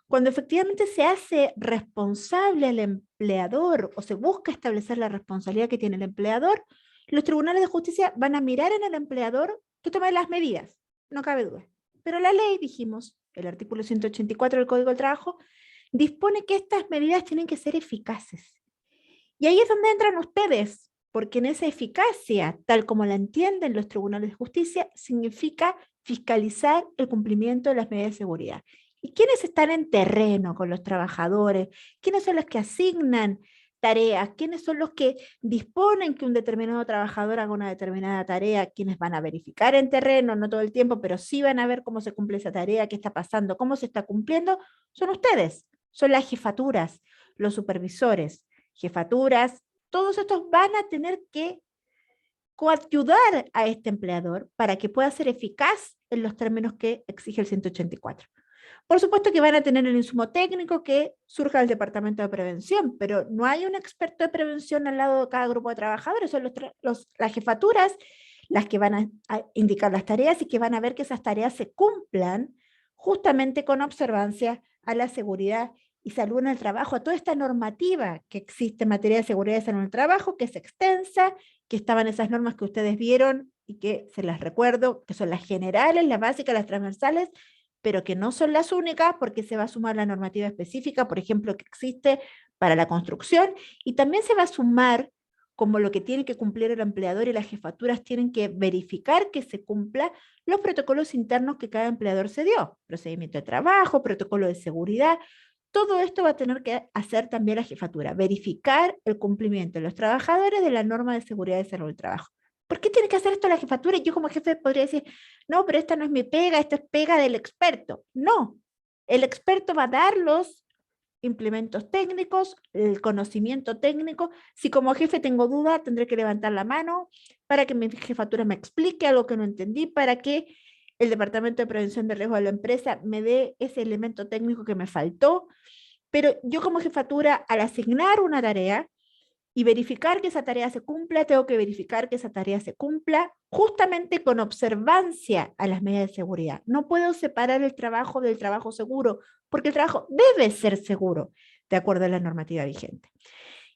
Cuando efectivamente se hace responsable al empleador o se busca establecer la responsabilidad que tiene el empleador, los tribunales de justicia van a mirar en el empleador que tome las medidas, no cabe duda. Pero la ley, dijimos, el artículo 184 del Código del Trabajo, dispone que estas medidas tienen que ser eficaces. Y ahí es donde entran ustedes, porque en esa eficacia, tal como la entienden los tribunales de justicia, significa fiscalizar el cumplimiento de las medidas de seguridad. ¿Y quiénes están en terreno con los trabajadores? ¿Quiénes son los que asignan tareas? ¿Quiénes son los que disponen que un determinado trabajador haga una determinada tarea? ¿Quiénes van a verificar en terreno? No todo el tiempo, pero sí van a ver cómo se cumple esa tarea, qué está pasando, cómo se está cumpliendo. Son ustedes, son las jefaturas, los supervisores, jefaturas. Todos estos van a tener que coayudar a este empleador para que pueda ser eficaz en los términos que exige el 184. Por supuesto que van a tener el insumo técnico que surja del Departamento de Prevención, pero no hay un experto de prevención al lado de cada grupo de trabajadores, son las jefaturas las que van a indicar las tareas y que van a ver que esas tareas se cumplan justamente con observancia a la seguridad y salud en el trabajo, a toda esta normativa que existe en materia de seguridad y salud en el trabajo, que es extensa, que estaban esas normas que ustedes vieron y que se las recuerdo, que son las generales, las básicas, las transversales, pero que no son las únicas porque se va a sumar la normativa específica, por ejemplo, que existe para la construcción, y también se va a sumar como lo que tiene que cumplir el empleador y las jefaturas tienen que verificar que se cumpla los protocolos internos que cada empleador se dio, procedimiento de trabajo, protocolo de seguridad. Todo esto va a tener que hacer también la jefatura, verificar el cumplimiento de los trabajadores de la norma de seguridad y salud del trabajo. ¿Por qué tiene que hacer esto la jefatura? Y yo como jefe podría decir, no, pero esta no es mi pega, esta es pega del experto. No, el experto va a dar los implementos técnicos, el conocimiento técnico. Si como jefe tengo duda, tendré que levantar la mano para que mi jefatura me explique algo que no entendí, para que el Departamento de Prevención de Riesgo de la empresa me dé ese elemento técnico que me faltó. Pero yo como jefatura, al asignar una tarea, y verificar que esa tarea se cumpla, tengo que verificar que esa tarea se cumpla justamente con observancia a las medidas de seguridad. No puedo separar el trabajo del trabajo seguro, porque el trabajo debe ser seguro, de acuerdo a la normativa vigente.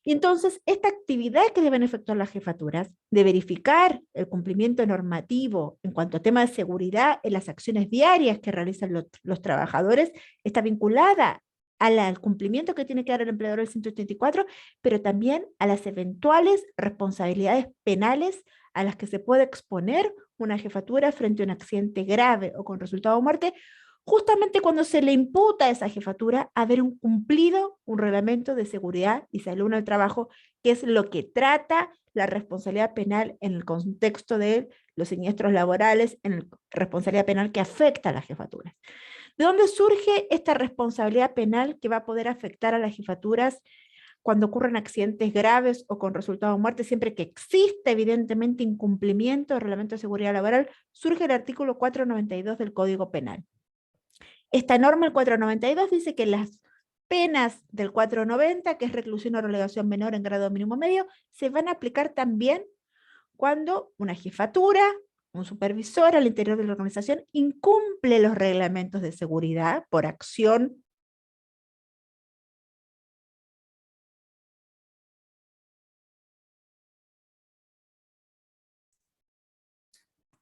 Y entonces, esta actividad que deben efectuar las jefaturas, de verificar el cumplimiento normativo en cuanto a temas de seguridad en las acciones diarias que realizan los trabajadores, está vinculada al cumplimiento que tiene que dar el empleador del 184, pero también a las eventuales responsabilidades penales a las que se puede exponer una jefatura frente a un accidente grave o con resultado de muerte, justamente cuando se le imputa a esa jefatura haber cumplido un reglamento de seguridad y salud en el trabajo, que es lo que trata la responsabilidad penal en el contexto de los siniestros laborales, en la responsabilidad penal que afecta a las jefaturas. ¿De dónde surge esta responsabilidad penal que va a poder afectar a las jefaturas cuando ocurren accidentes graves o con resultado de muerte? Siempre que existe evidentemente incumplimiento del reglamento de seguridad laboral, surge el artículo 492 del Código Penal. Esta norma, el 492, dice que las penas del 490, que es reclusión o relegación menor en grado mínimo medio, se van a aplicar también cuando una jefatura, un supervisor al interior de la organización incumple los reglamentos de seguridad por acción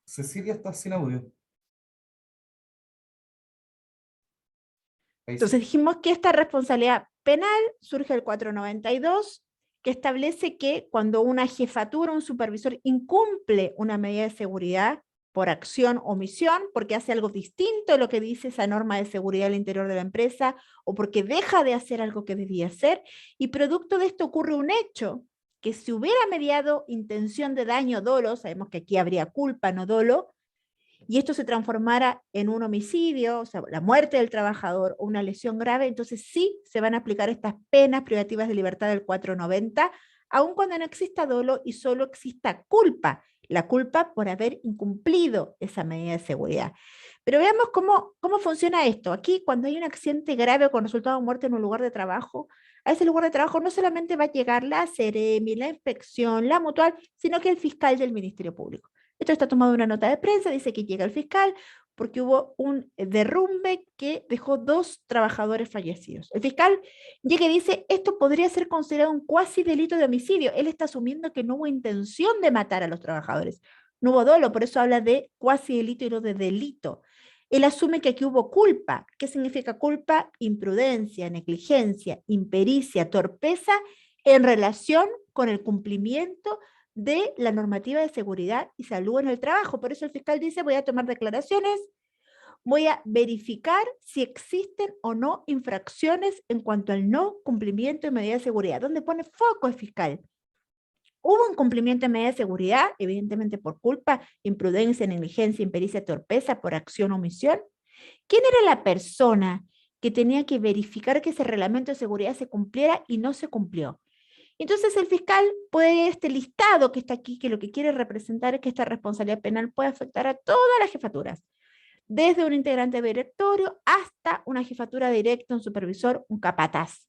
Cecilia está sin audio. Ahí Entonces sí. dijimos que esta responsabilidad penal surge del 492, que establece que cuando una jefatura, un supervisor incumple una medida de seguridad por acción o omisión, porque hace algo distinto de lo que dice esa norma de seguridad al interior de la empresa, o porque deja de hacer algo que debía hacer, y producto de esto ocurre un hecho, que si hubiera mediado intención de daño o dolo, sabemos que aquí habría culpa, no dolo, y esto se transformara en un homicidio, o sea, la muerte del trabajador o una lesión grave, entonces sí se van a aplicar estas penas privativas de libertad del 490, aun cuando no exista dolo y solo exista culpa, la culpa por haber incumplido esa medida de seguridad. Pero veamos cómo funciona esto. Aquí, cuando hay un accidente grave o con resultado de muerte en un lugar de trabajo, a ese lugar de trabajo no solamente va a llegar la Seremi, la inspección, la mutual, sino que el fiscal del Ministerio Público. Esto está tomado en una nota de prensa, dice que llega el fiscal porque hubo un derrumbe que dejó 2 trabajadores fallecidos. El fiscal llega y dice, esto podría ser considerado un cuasi delito de homicidio. Él está asumiendo que no hubo intención de matar a los trabajadores. No hubo dolo, por eso habla de cuasi delito y no de delito. Él asume que aquí hubo culpa. ¿Qué significa culpa? Imprudencia, negligencia, impericia, torpeza en relación con el cumplimiento de la normativa de seguridad y salud en el trabajo. Por eso el fiscal dice, voy a tomar declaraciones, voy a verificar si existen o no infracciones en cuanto al no cumplimiento de medidas de seguridad. ¿Dónde pone foco el fiscal? Hubo incumplimiento de medidas de seguridad, evidentemente por culpa, imprudencia, negligencia, impericia, torpeza, por acción o omisión. ¿Quién era la persona que tenía que verificar que ese reglamento de seguridad se cumpliera y no se cumplió? Entonces el fiscal puede este listado que está aquí, que lo que quiere representar es que esta responsabilidad penal puede afectar a todas las jefaturas, desde un integrante de directorio hasta una jefatura directa, un supervisor, un capataz.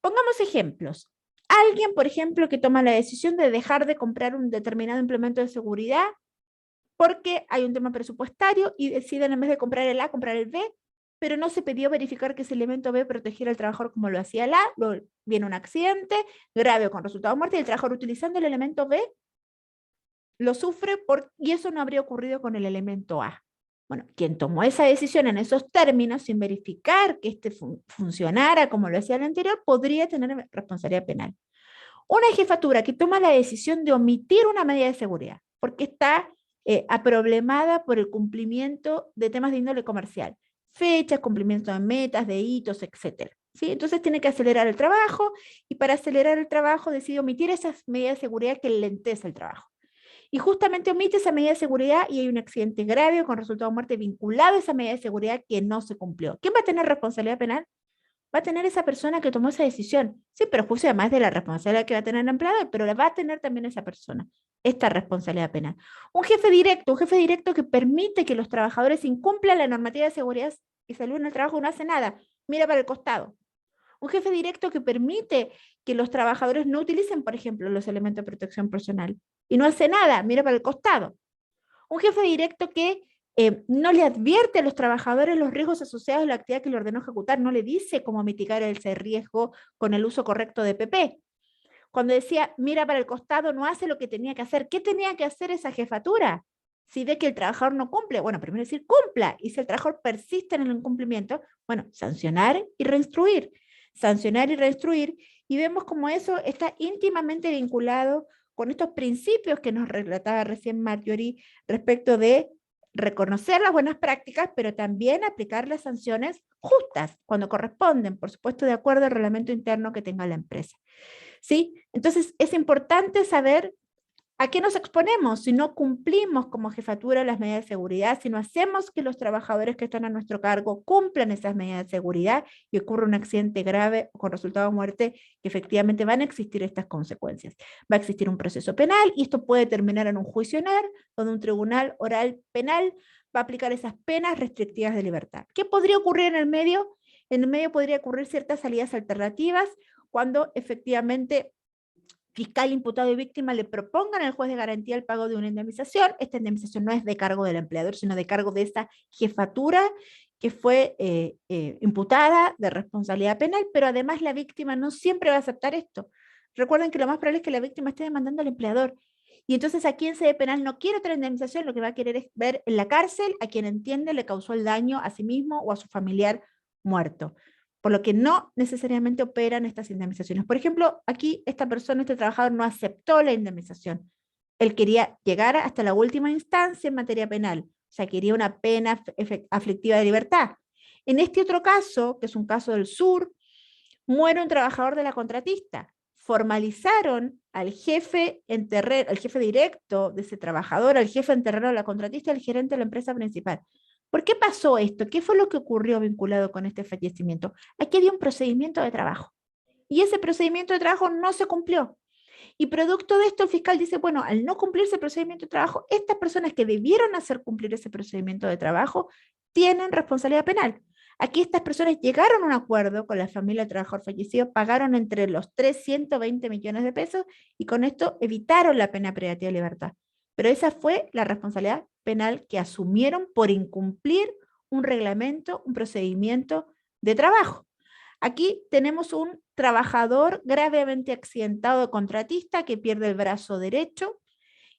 Pongamos ejemplos. Alguien, por ejemplo, que toma la decisión de dejar de comprar un determinado implemento de seguridad porque hay un tema presupuestario y deciden en vez de comprar el A, comprar el B, pero no se pidió verificar que ese elemento B protegiera al trabajador como lo hacía el A, viene un accidente grave con resultado de muerte y el trabajador utilizando el elemento B lo sufre y eso no habría ocurrido con el elemento A. Bueno, quien tomó esa decisión en esos términos, sin verificar que este funcionara como lo hacía el anterior, podría tener responsabilidad penal. Una jefatura que toma la decisión de omitir una medida de seguridad, porque está aproblemada por el cumplimiento de temas de índole comercial, fechas, cumplimiento de metas, de hitos, etc. ¿Sí? Entonces tiene que acelerar el trabajo y para acelerar el trabajo decide omitir esas medidas de seguridad que lenteza el trabajo. Y justamente omite esa medida de seguridad y hay un accidente grave con resultado de muerte vinculado a esa medida de seguridad que no se cumplió. ¿Quién va a tener responsabilidad penal? Va a tener esa persona que tomó esa decisión. Sí, pero justo además de la responsabilidad que va a tener el empleado, pero la va a tener también esa persona, esta responsabilidad penal. Un jefe directo que permite que los trabajadores incumplan la normativa de seguridad y salud en el trabajo, no hace nada, mira para el costado. Un jefe directo que permite que los trabajadores no utilicen, por ejemplo, los elementos de protección personal y no hace nada, mira para el costado. Un jefe directo que no le advierte a los trabajadores los riesgos asociados a la actividad que le ordenó ejecutar, no le dice cómo mitigar ese riesgo con el uso correcto de PP. Cuando decía, mira para el costado, no hace lo que tenía que hacer. ¿Qué tenía que hacer esa jefatura? Si ve que el trabajador no cumple, bueno, primero decir cumpla, y si el trabajador persiste en el incumplimiento, bueno, sancionar y reinstruir. Sancionar y reinstruir, y vemos como eso está íntimamente vinculado con estos principios que nos relataba recién Marjorie respecto de reconocer las buenas prácticas, pero también aplicar las sanciones justas cuando corresponden, por supuesto, de acuerdo al reglamento interno que tenga la empresa. ¿Sí? Entonces, es importante saber a qué nos exponemos si no cumplimos como jefatura las medidas de seguridad, si no hacemos que los trabajadores que están a nuestro cargo cumplan esas medidas de seguridad y ocurre un accidente grave o con resultado de muerte, que efectivamente van a existir estas consecuencias. Va a existir un proceso penal y esto puede terminar en un juicio oral, donde un tribunal oral penal va a aplicar esas penas restrictivas de libertad. ¿Qué podría ocurrir en el medio? En el medio podría ocurrir ciertas salidas alternativas cuando efectivamente fiscal, imputado y víctima le propongan al juez de garantía el pago de una indemnización. Esta indemnización no es de cargo del empleador, sino de cargo de esa jefatura que fue imputada de responsabilidad penal, pero además la víctima no siempre va a aceptar esto. Recuerden que lo más probable es que la víctima esté demandando al empleador. Y entonces aquí en sede penal no quiere otra indemnización, lo que va a querer es ver en la cárcel a quien entiende le causó el daño a sí mismo o a su familiar muerto. Por lo que no necesariamente operan estas indemnizaciones. Por ejemplo, aquí esta persona, este trabajador, no aceptó la indemnización. Él quería llegar hasta la última instancia en materia penal, o sea, quería una pena aflictiva de libertad. En este otro caso, que es un caso del sur, muere un trabajador de la contratista. Formalizaron al jefe directo de ese trabajador, al jefe en terreno de la contratista, al gerente de la empresa principal. ¿Por qué pasó esto? ¿Qué fue lo que ocurrió vinculado con este fallecimiento? Aquí había un procedimiento de trabajo y ese procedimiento de trabajo no se cumplió. Y producto de esto el fiscal dice, bueno, al no cumplirse el procedimiento de trabajo, estas personas que debieron hacer cumplir ese procedimiento de trabajo tienen responsabilidad penal. Aquí estas personas llegaron a un acuerdo con la familia del trabajador fallecido, pagaron entre los 320 millones de pesos y con esto evitaron la pena privativa de libertad. Pero esa fue la responsabilidad penal que asumieron por incumplir un reglamento, un procedimiento de trabajo. Aquí tenemos un trabajador gravemente accidentado de contratista que pierde el brazo derecho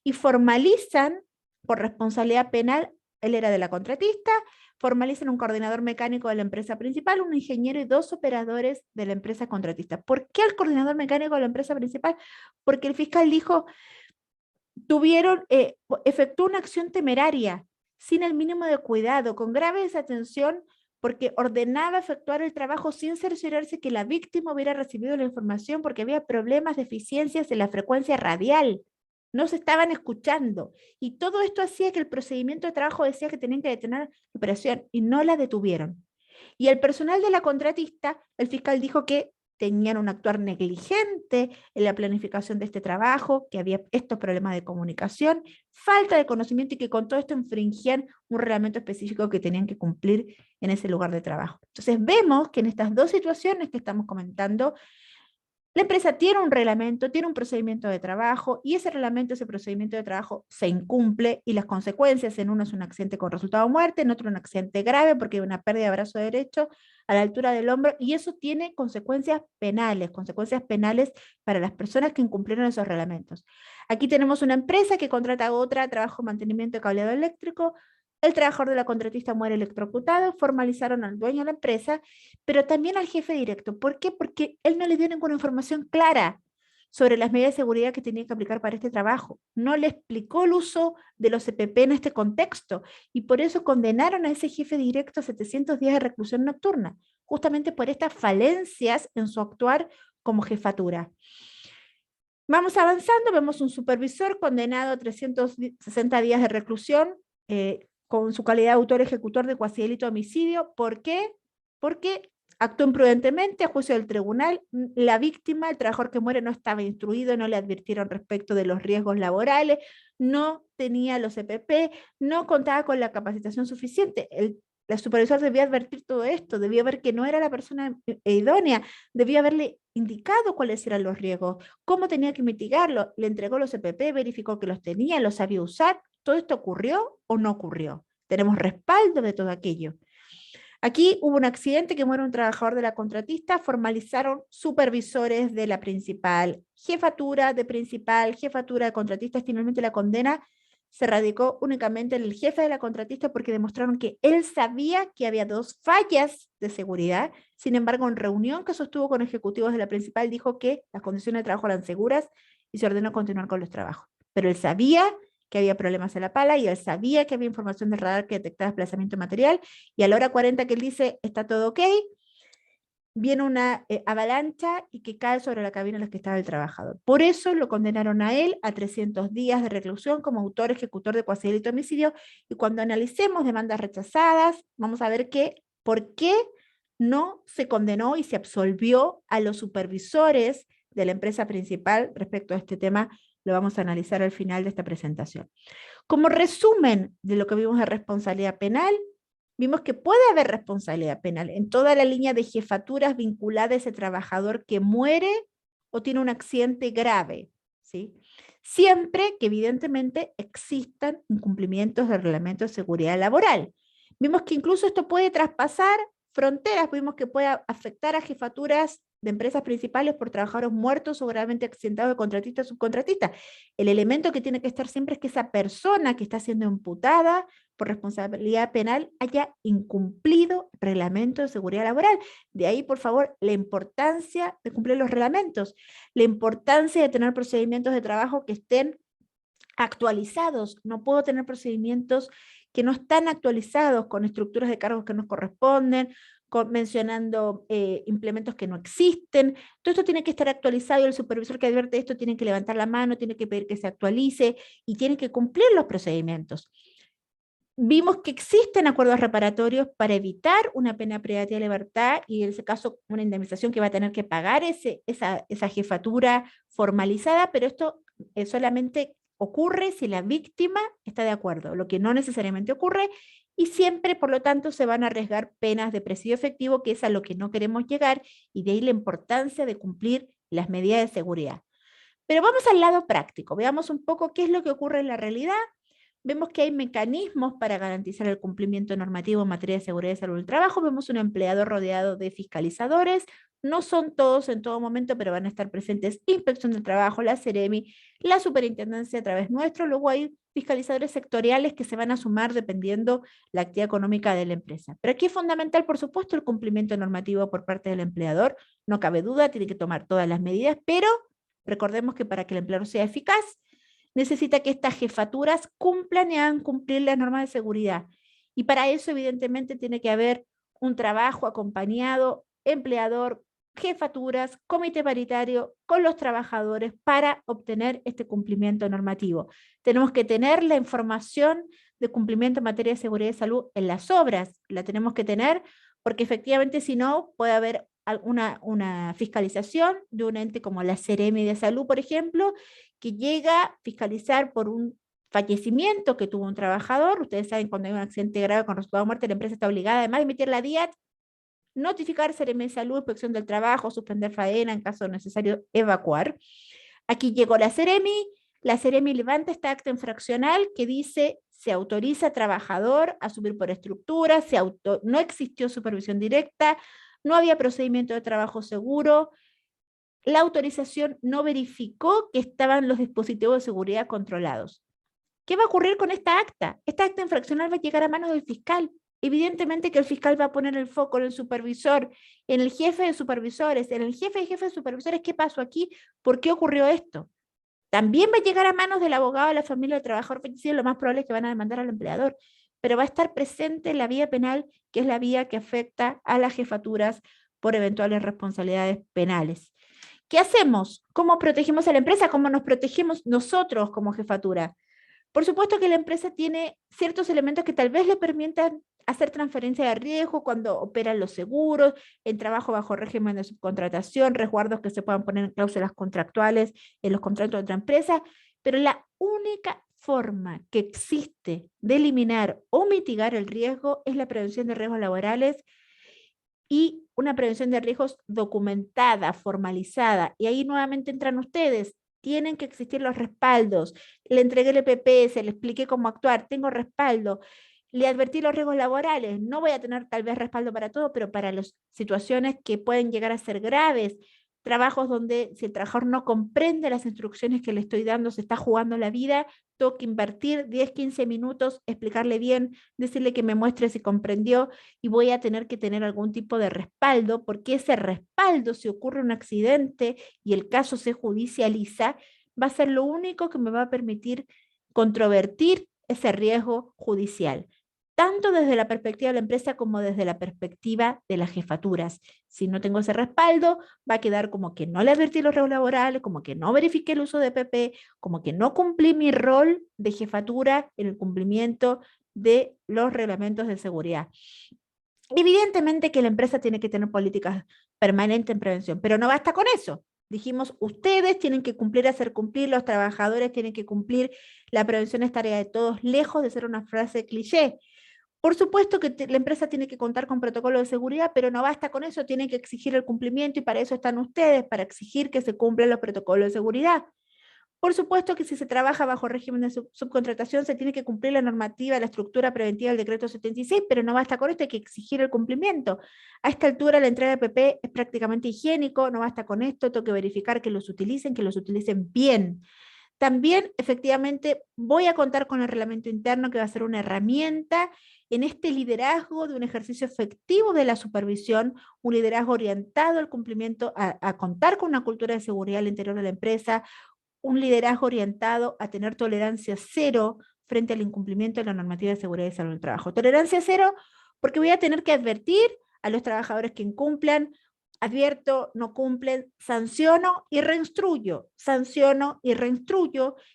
y formalizan por responsabilidad penal, él era de la contratista, formalizan un coordinador mecánico de la empresa principal, un ingeniero y 2 operadores de la empresa contratista. ¿Por qué el coordinador mecánico de la empresa principal? Porque el fiscal dijo, efectuó una acción temeraria, sin el mínimo de cuidado, con grave desatención, porque ordenaba efectuar el trabajo sin cerciorarse que la víctima hubiera recibido la información porque había problemas, deficiencias en la frecuencia radial. No se estaban escuchando. Y todo esto hacía que el procedimiento de trabajo decía que tenían que detener la operación y no la detuvieron. Y el personal de la contratista, el fiscal dijo que tenían un actuar negligente en la planificación de este trabajo, que había estos problemas de comunicación, falta de conocimiento y que con todo esto infringían un reglamento específico que tenían que cumplir en ese lugar de trabajo. Entonces vemos que en estas dos situaciones que estamos comentando, la empresa tiene un reglamento, tiene un procedimiento de trabajo y ese reglamento, ese procedimiento de trabajo se incumple y las consecuencias en uno es un accidente con resultado de muerte, en otro un accidente grave porque hay una pérdida de brazo derecho a la altura del hombro y eso tiene consecuencias penales para las personas que incumplieron esos reglamentos. Aquí tenemos una empresa que contrata a otra, trabajo, mantenimiento de cableado eléctrico, el trabajador de la contratista muere electrocutado, formalizaron al dueño de la empresa, pero también al jefe directo. ¿Por qué? Porque él no le dio ninguna información clara sobre las medidas de seguridad que tenía que aplicar para este trabajo. No le explicó el uso de los EPP en este contexto y por eso condenaron a ese jefe directo a 700 días de reclusión nocturna, justamente por estas falencias en su actuar como jefatura. Vamos avanzando, vemos un supervisor condenado a 360 días de reclusión, con su calidad de autor ejecutor de cuasi delito de homicidio. ¿Por qué? Porque actuó imprudentemente a juicio del tribunal. La víctima, el trabajador que muere, no estaba instruido, no le advirtieron respecto de los riesgos laborales, no tenía los EPP, no contaba con la capacitación suficiente. El supervisor debía advertir todo esto, debía ver que no era la persona idónea, debía haberle indicado cuáles eran los riesgos, cómo tenía que mitigarlo, le entregó los EPP, verificó que los tenía, los sabía usar. ¿Todo esto ocurrió o no ocurrió? Tenemos respaldo de todo aquello. Aquí hubo un accidente que muere un trabajador de la contratista, formalizaron supervisores de la principal, jefatura de contratistas, finalmente la condena se radicó únicamente en el jefe de la contratista porque demostraron que él sabía que había 2 fallas de seguridad. Sin embargo, en reunión que sostuvo con ejecutivos de la principal dijo que las condiciones de trabajo eran seguras y se ordenó continuar con los trabajos. Pero él sabía que había problemas en la pala y él sabía que había información del radar que detectaba desplazamiento material, y a la hora 40 que él dice, está todo ok, viene una avalancha y que cae sobre la cabina en la que estaba el trabajador. Por eso lo condenaron a él a 300 días de reclusión como autor ejecutor de cuasi delito de homicidio, y cuando analicemos demandas rechazadas, vamos a ver por qué no se condenó y se absolvió a los supervisores de la empresa principal respecto a este tema. Lo vamos a analizar al final de esta presentación. Como resumen de lo que vimos de responsabilidad penal, vimos que puede haber responsabilidad penal en toda la línea de jefaturas vinculada a ese trabajador que muere o tiene un accidente grave, ¿sí? Siempre que evidentemente existan incumplimientos del reglamento de seguridad laboral. Vimos que incluso esto puede traspasar fronteras, vimos que puede afectar a jefaturas de empresas principales por trabajadores muertos o gravemente accidentados de contratistas o subcontratistas. El elemento que tiene que estar siempre es que esa persona que está siendo imputada por responsabilidad penal haya incumplido reglamento de seguridad laboral. De ahí, por favor, la importancia de cumplir los reglamentos, la importancia de tener procedimientos de trabajo que estén actualizados. No puedo tener procedimientos que no están actualizados con estructuras de cargos que nos corresponden, mencionando implementos que no existen. Todo esto tiene que estar actualizado y el supervisor que advierte esto tiene que levantar la mano, tiene que pedir que se actualice y tiene que cumplir los procedimientos. Vimos que existen acuerdos reparatorios para evitar una pena privativa de libertad y en ese caso una indemnización que va a tener que pagar esa jefatura formalizada, pero esto solamente ocurre si la víctima está de acuerdo, lo que no necesariamente ocurre, y siempre, por lo tanto, se van a arriesgar penas de presidio efectivo, que es a lo que no queremos llegar, y de ahí la importancia de cumplir las medidas de seguridad. Pero vamos al lado práctico, veamos un poco qué es lo que ocurre en la realidad. Vemos que hay mecanismos para garantizar el cumplimiento normativo en materia de seguridad y salud del trabajo. Vemos un empleador rodeado de fiscalizadores. No son todos en todo momento, pero van a estar presentes Inspección del Trabajo, la Seremi, la Superintendencia a través nuestro. Luego hay fiscalizadores sectoriales que se van a sumar dependiendo la actividad económica de la empresa. Pero aquí es fundamental, por supuesto, el cumplimiento normativo por parte del empleador. No cabe duda, tiene que tomar todas las medidas, pero recordemos que para que el empleador sea eficaz, necesita que estas jefaturas cumplan y hagan cumplir las normas de seguridad. Y para eso, evidentemente, tiene que haber un trabajo acompañado, empleador, jefaturas, comité paritario con los trabajadores para obtener este cumplimiento normativo. Tenemos que tener la información de cumplimiento en materia de seguridad y salud en las obras. La tenemos que tener porque efectivamente si no puede haber una fiscalización de un ente como la Seremi de Salud, por ejemplo, que llega a fiscalizar por un fallecimiento que tuvo un trabajador. Ustedes saben, cuando hay un accidente grave con resultado de muerte, la empresa está obligada, además de emitir la DIAT, notificar Seremi de Salud, Inspección del Trabajo, suspender faena, en caso necesario no Aquí llegó la Seremi levanta esta acta infraccional que dice se autoriza al trabajador a subir por estructura, no existió supervisión directa, no había procedimiento de trabajo seguro, la autorización no verificó que estaban los dispositivos de seguridad controlados. ¿Qué va a ocurrir con esta acta? Esta acta infraccional va a llegar a manos del fiscal. Evidentemente que el fiscal va a poner el foco en el supervisor, en el jefe de supervisores, en el jefe de supervisores. ¿Qué pasó aquí? ¿Por qué ocurrió esto? También va a llegar a manos del abogado de la familia del trabajador fallecido. Lo más probable es que van a demandar al empleador, pero va a estar presente la vía penal, que es la vía que afecta a las jefaturas por eventuales responsabilidades penales. ¿Qué hacemos? ¿Cómo protegemos a la empresa? ¿Cómo nos protegemos nosotros como jefatura? Por supuesto que la empresa tiene ciertos elementos que tal vez le permitan hacer transferencia de riesgo cuando operan los seguros, en trabajo bajo régimen de subcontratación, resguardos que se puedan poner en cláusulas contractuales en los contratos de otra empresa, pero la única forma que existe de eliminar o mitigar el riesgo es la prevención de riesgos laborales y una prevención de riesgos documentada, formalizada. Y ahí nuevamente entran ustedes. Tienen que existir los respaldos. Le entregué el EPP, se le expliqué cómo actuar, tengo respaldo. Le advertí los riesgos laborales. No voy a tener tal vez respaldo para todo, pero para las situaciones que pueden llegar a ser graves, trabajos donde si el trabajador no comprende las instrucciones que le estoy dando, se está jugando la vida, tengo que invertir 10, 15 minutos, explicarle bien, decirle que me muestre si comprendió y voy a tener que tener algún tipo de respaldo, porque ese respaldo, si ocurre un accidente y el caso se judicializa, va a ser lo único que me va a permitir controvertir ese riesgo judicial, tanto desde la perspectiva de la empresa como desde la perspectiva de las jefaturas. Si no tengo ese respaldo, va a quedar como que no le advertí los riesgos laborales, como que no verifiqué el uso de PP, como que no cumplí mi rol de jefatura en el cumplimiento de los reglamentos de seguridad. Evidentemente que la empresa tiene que tener políticas permanentes en prevención, pero no basta con eso. Dijimos, ustedes tienen que cumplir, hacer cumplir, los trabajadores tienen que cumplir, la prevención es tarea de todos, lejos de ser una frase cliché. Por supuesto que la empresa tiene que contar con protocolos de seguridad, pero no basta con eso, tiene que exigir el cumplimiento y para eso están ustedes, para exigir que se cumplan los protocolos de seguridad. Por supuesto que si se trabaja bajo régimen de subcontratación se tiene que cumplir la normativa, la estructura preventiva del decreto 76, pero no basta con esto, hay que exigir el cumplimiento. A esta altura la entrega de PP es prácticamente higiénico, no basta con esto, tengo que verificar que los utilicen bien. También, efectivamente, voy a contar con el reglamento interno que va a ser una herramienta en este liderazgo de un ejercicio efectivo de la supervisión, un liderazgo orientado al cumplimiento, a contar con una cultura de seguridad al interior de la empresa, un liderazgo orientado a tener tolerancia cero frente al incumplimiento de la normativa de seguridad y salud del trabajo. Tolerancia cero porque voy a tener que advertir a los trabajadores que incumplan, advierto, no cumplen, sanciono y reinstruyo,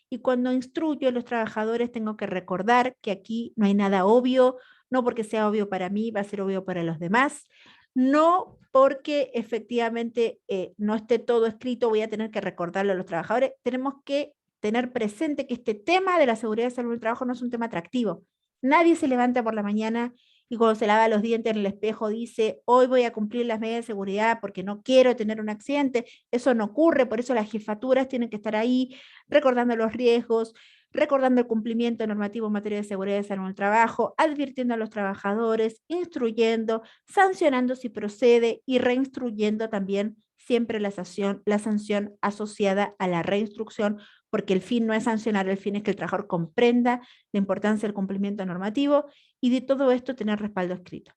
y cuando instruyo a los trabajadores tengo que recordar que aquí no hay nada obvio, no porque sea obvio para mí, va a ser obvio para los demás, no porque efectivamente no esté todo escrito, voy a tener que recordarlo a los trabajadores, tenemos que tener presente que este tema de la seguridad y salud del trabajo no es un tema atractivo. Nadie se levanta por la mañana y cuando se lava los dientes en el espejo dice, hoy voy a cumplir las medidas de seguridad porque no quiero tener un accidente. Eso no ocurre, por eso las jefaturas tienen que estar ahí recordando los riesgos, recordando el cumplimiento normativo en materia de seguridad y salud del trabajo, advirtiendo a los trabajadores, instruyendo, sancionando si procede y reinstruyendo también siempre la sanción asociada a la reinstrucción, porque el fin no es sancionar, el fin es que el trabajador comprenda la importancia del cumplimiento normativo y de todo esto tener respaldo escrito.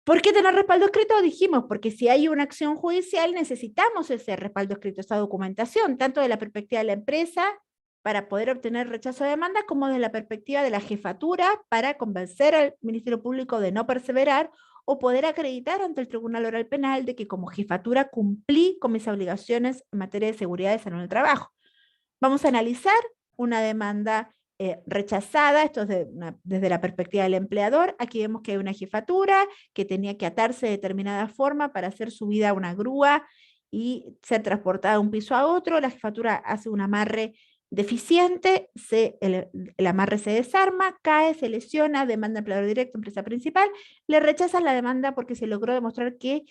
¿Por qué tener respaldo escrito? Dijimos, porque si hay una acción judicial necesitamos ese respaldo escrito, esa documentación, tanto de la perspectiva de la empresa para poder obtener rechazo de demanda, como desde la perspectiva de la jefatura para convencer al Ministerio Público de no perseverar o poder acreditar ante el Tribunal Oral Penal de que como jefatura cumplí con mis obligaciones en materia de seguridad y salud del trabajo. Vamos a analizar una demanda rechazada, esto es desde la perspectiva del empleador. Aquí vemos que hay una jefatura que tenía que atarse de determinada forma para ser subida a una grúa y ser transportada de un piso a otro. La jefatura hace un amarre deficiente, el amarre se desarma, cae, se lesiona, demanda empleador directo, empresa principal, le rechazan la demanda porque se logró demostrar que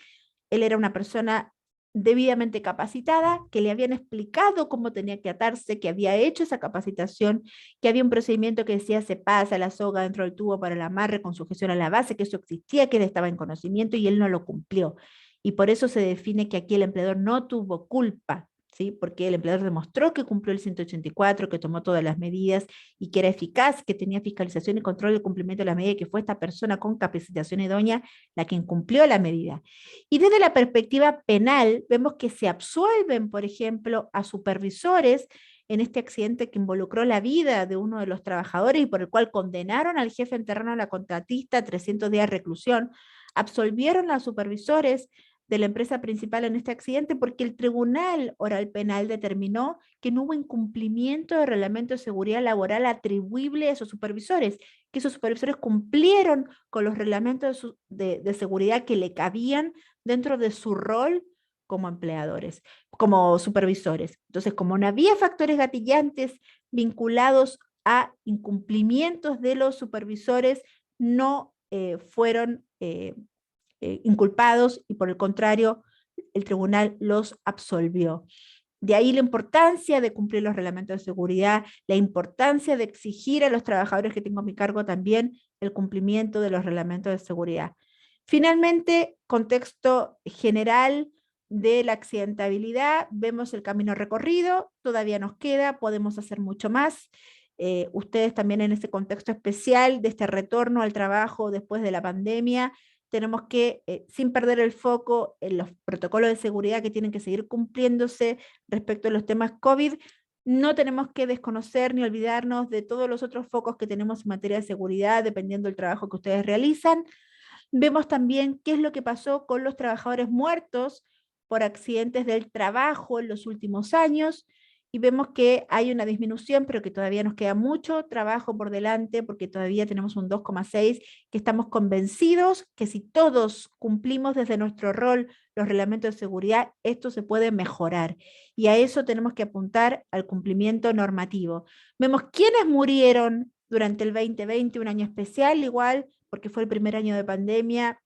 él era una persona debidamente capacitada, que le habían explicado cómo tenía que atarse, que había hecho esa capacitación, que había un procedimiento que decía se pasa la soga dentro del tubo para el amarre con sujeción a la base, que eso existía, que él estaba en conocimiento y él no lo cumplió. Y por eso se define que aquí el empleador no tuvo culpa, ¿sí? Porque el empleador demostró que cumplió el 184, que tomó todas las medidas y que era eficaz, que tenía fiscalización y control del cumplimiento de la medida, que fue esta persona con capacitación idónea la que incumplió la medida. Y desde la perspectiva penal, vemos que se absuelven, por ejemplo, a supervisores en este accidente que involucró la vida de uno de los trabajadores y por el cual condenaron al jefe en terreno a la contratista a 300 días de reclusión, absolvieron a supervisores de la empresa principal en este accidente porque el Tribunal Oral Penal determinó que no hubo incumplimiento de reglamento de seguridad laboral atribuible a esos supervisores, que esos supervisores cumplieron con los reglamentos de seguridad que le cabían dentro de su rol como empleadores, como supervisores. Entonces, como no había factores gatillantes vinculados a incumplimientos de los supervisores, no fueron inculpados y por el contrario, el tribunal los absolvió. De ahí la importancia de cumplir los reglamentos de seguridad, la importancia de exigir a los trabajadores que tengo a mi cargo también el cumplimiento de los reglamentos de seguridad. Finalmente, contexto general de la accidentabilidad, vemos el camino recorrido, todavía nos queda, podemos hacer mucho más. Ustedes también en este contexto especial de este retorno al trabajo después de la pandemia, tenemos que, sin perder el foco en los protocolos de seguridad que tienen que seguir cumpliéndose respecto a los temas COVID, no tenemos que desconocer ni olvidarnos de todos los otros focos que tenemos en materia de seguridad, dependiendo del trabajo que ustedes realizan. Vemos también qué es lo que pasó con los trabajadores muertos por accidentes del trabajo en los últimos años, y vemos que hay una disminución, pero que todavía nos queda mucho trabajo por delante, porque todavía tenemos un 2,6, que estamos convencidos que si todos cumplimos desde nuestro rol los reglamentos de seguridad, esto se puede mejorar. Y a eso tenemos que apuntar, al cumplimiento normativo. Vemos quiénes murieron durante el 2020, un año especial, igual, porque fue el primer año de pandemia,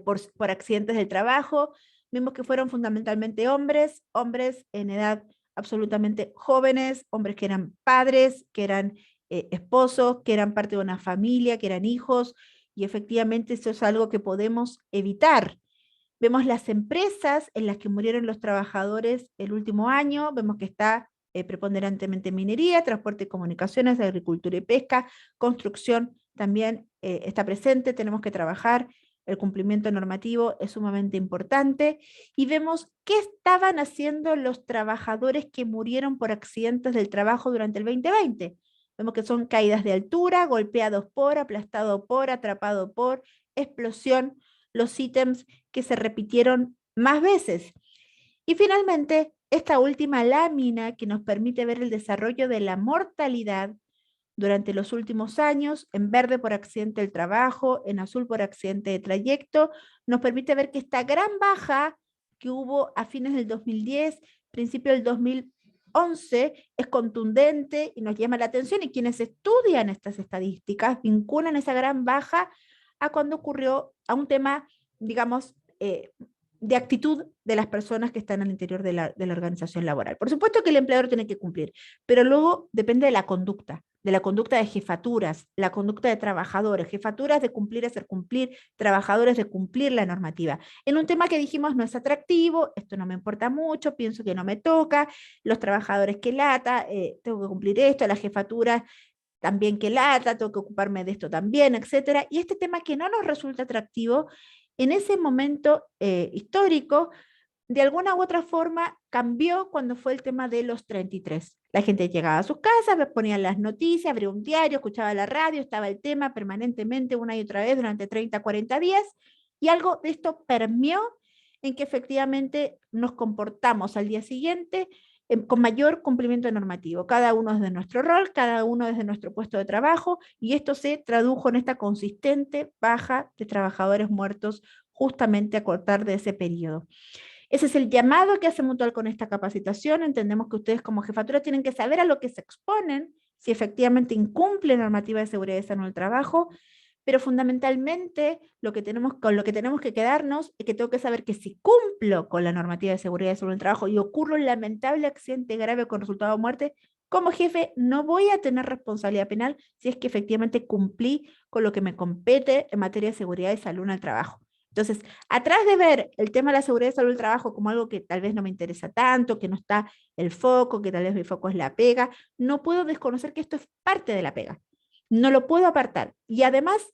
por accidentes del trabajo. Vimos que fueron fundamentalmente hombres en edad absolutamente jóvenes, hombres que eran padres, que eran esposos, que eran parte de una familia, que eran hijos, y efectivamente eso es algo que podemos evitar. Vemos las empresas en las que murieron los trabajadores el último año, vemos que está preponderantemente minería, transporte y comunicaciones, agricultura y pesca, construcción también está presente, tenemos que trabajar, el cumplimiento normativo es sumamente importante, y vemos qué estaban haciendo los trabajadores que murieron por accidentes del trabajo durante el 2020. Vemos que son caídas de altura, golpeados por, aplastado por, atrapado por, explosión, los ítems que se repitieron más veces. Y finalmente, esta última lámina que nos permite ver el desarrollo de la mortalidad durante los últimos años, en verde por accidente del trabajo, en azul por accidente de trayecto, nos permite ver que esta gran baja que hubo a fines del 2010, principio del 2011, es contundente y nos llama la atención, y quienes estudian estas estadísticas vinculan esa gran baja a cuando ocurrió a un tema, digamos, de actitud de las personas que están al interior de la organización laboral. Por supuesto que el empleador tiene que cumplir, pero luego depende de la conducta de jefaturas, la conducta de trabajadores, jefaturas de cumplir, hacer cumplir, trabajadores de cumplir la normativa. En un tema que dijimos no es atractivo, esto no me importa mucho, pienso que no me toca, los trabajadores que lata, tengo que cumplir esto, las jefaturas también que lata, tengo que ocuparme de esto también, etcétera. Y este tema que no nos resulta atractivo, en ese momento histórico, de alguna u otra forma cambió cuando fue el tema de los 33. La gente llegaba a sus casas, ponían las noticias, abría un diario, escuchaba la radio, estaba el tema permanentemente una y otra vez durante 30, 40 días, y algo de esto permeó en que efectivamente nos comportamos al día siguiente con mayor cumplimiento normativo, cada uno desde nuestro rol, cada uno desde nuestro puesto de trabajo, y esto se tradujo en esta consistente baja de trabajadores muertos justamente a cortar de ese periodo. Ese es el llamado que hace Mutual con esta capacitación. Entendemos que ustedes como jefatura tienen que saber a lo que se exponen, si efectivamente incumplen normativa de seguridad y salud en el trabajo, pero fundamentalmente con lo que tenemos que quedarnos es que tengo que saber que si cumplo con la normativa de seguridad y salud en el trabajo y ocurre un lamentable accidente grave con resultado de muerte, como jefe no voy a tener responsabilidad penal si es que efectivamente cumplí con lo que me compete en materia de seguridad y salud en el trabajo. Entonces, atrás de ver el tema de la seguridad y salud del trabajo como algo que tal vez no me interesa tanto, que no está el foco, que tal vez mi foco es la pega, no puedo desconocer que esto es parte de la pega. No lo puedo apartar. Y además,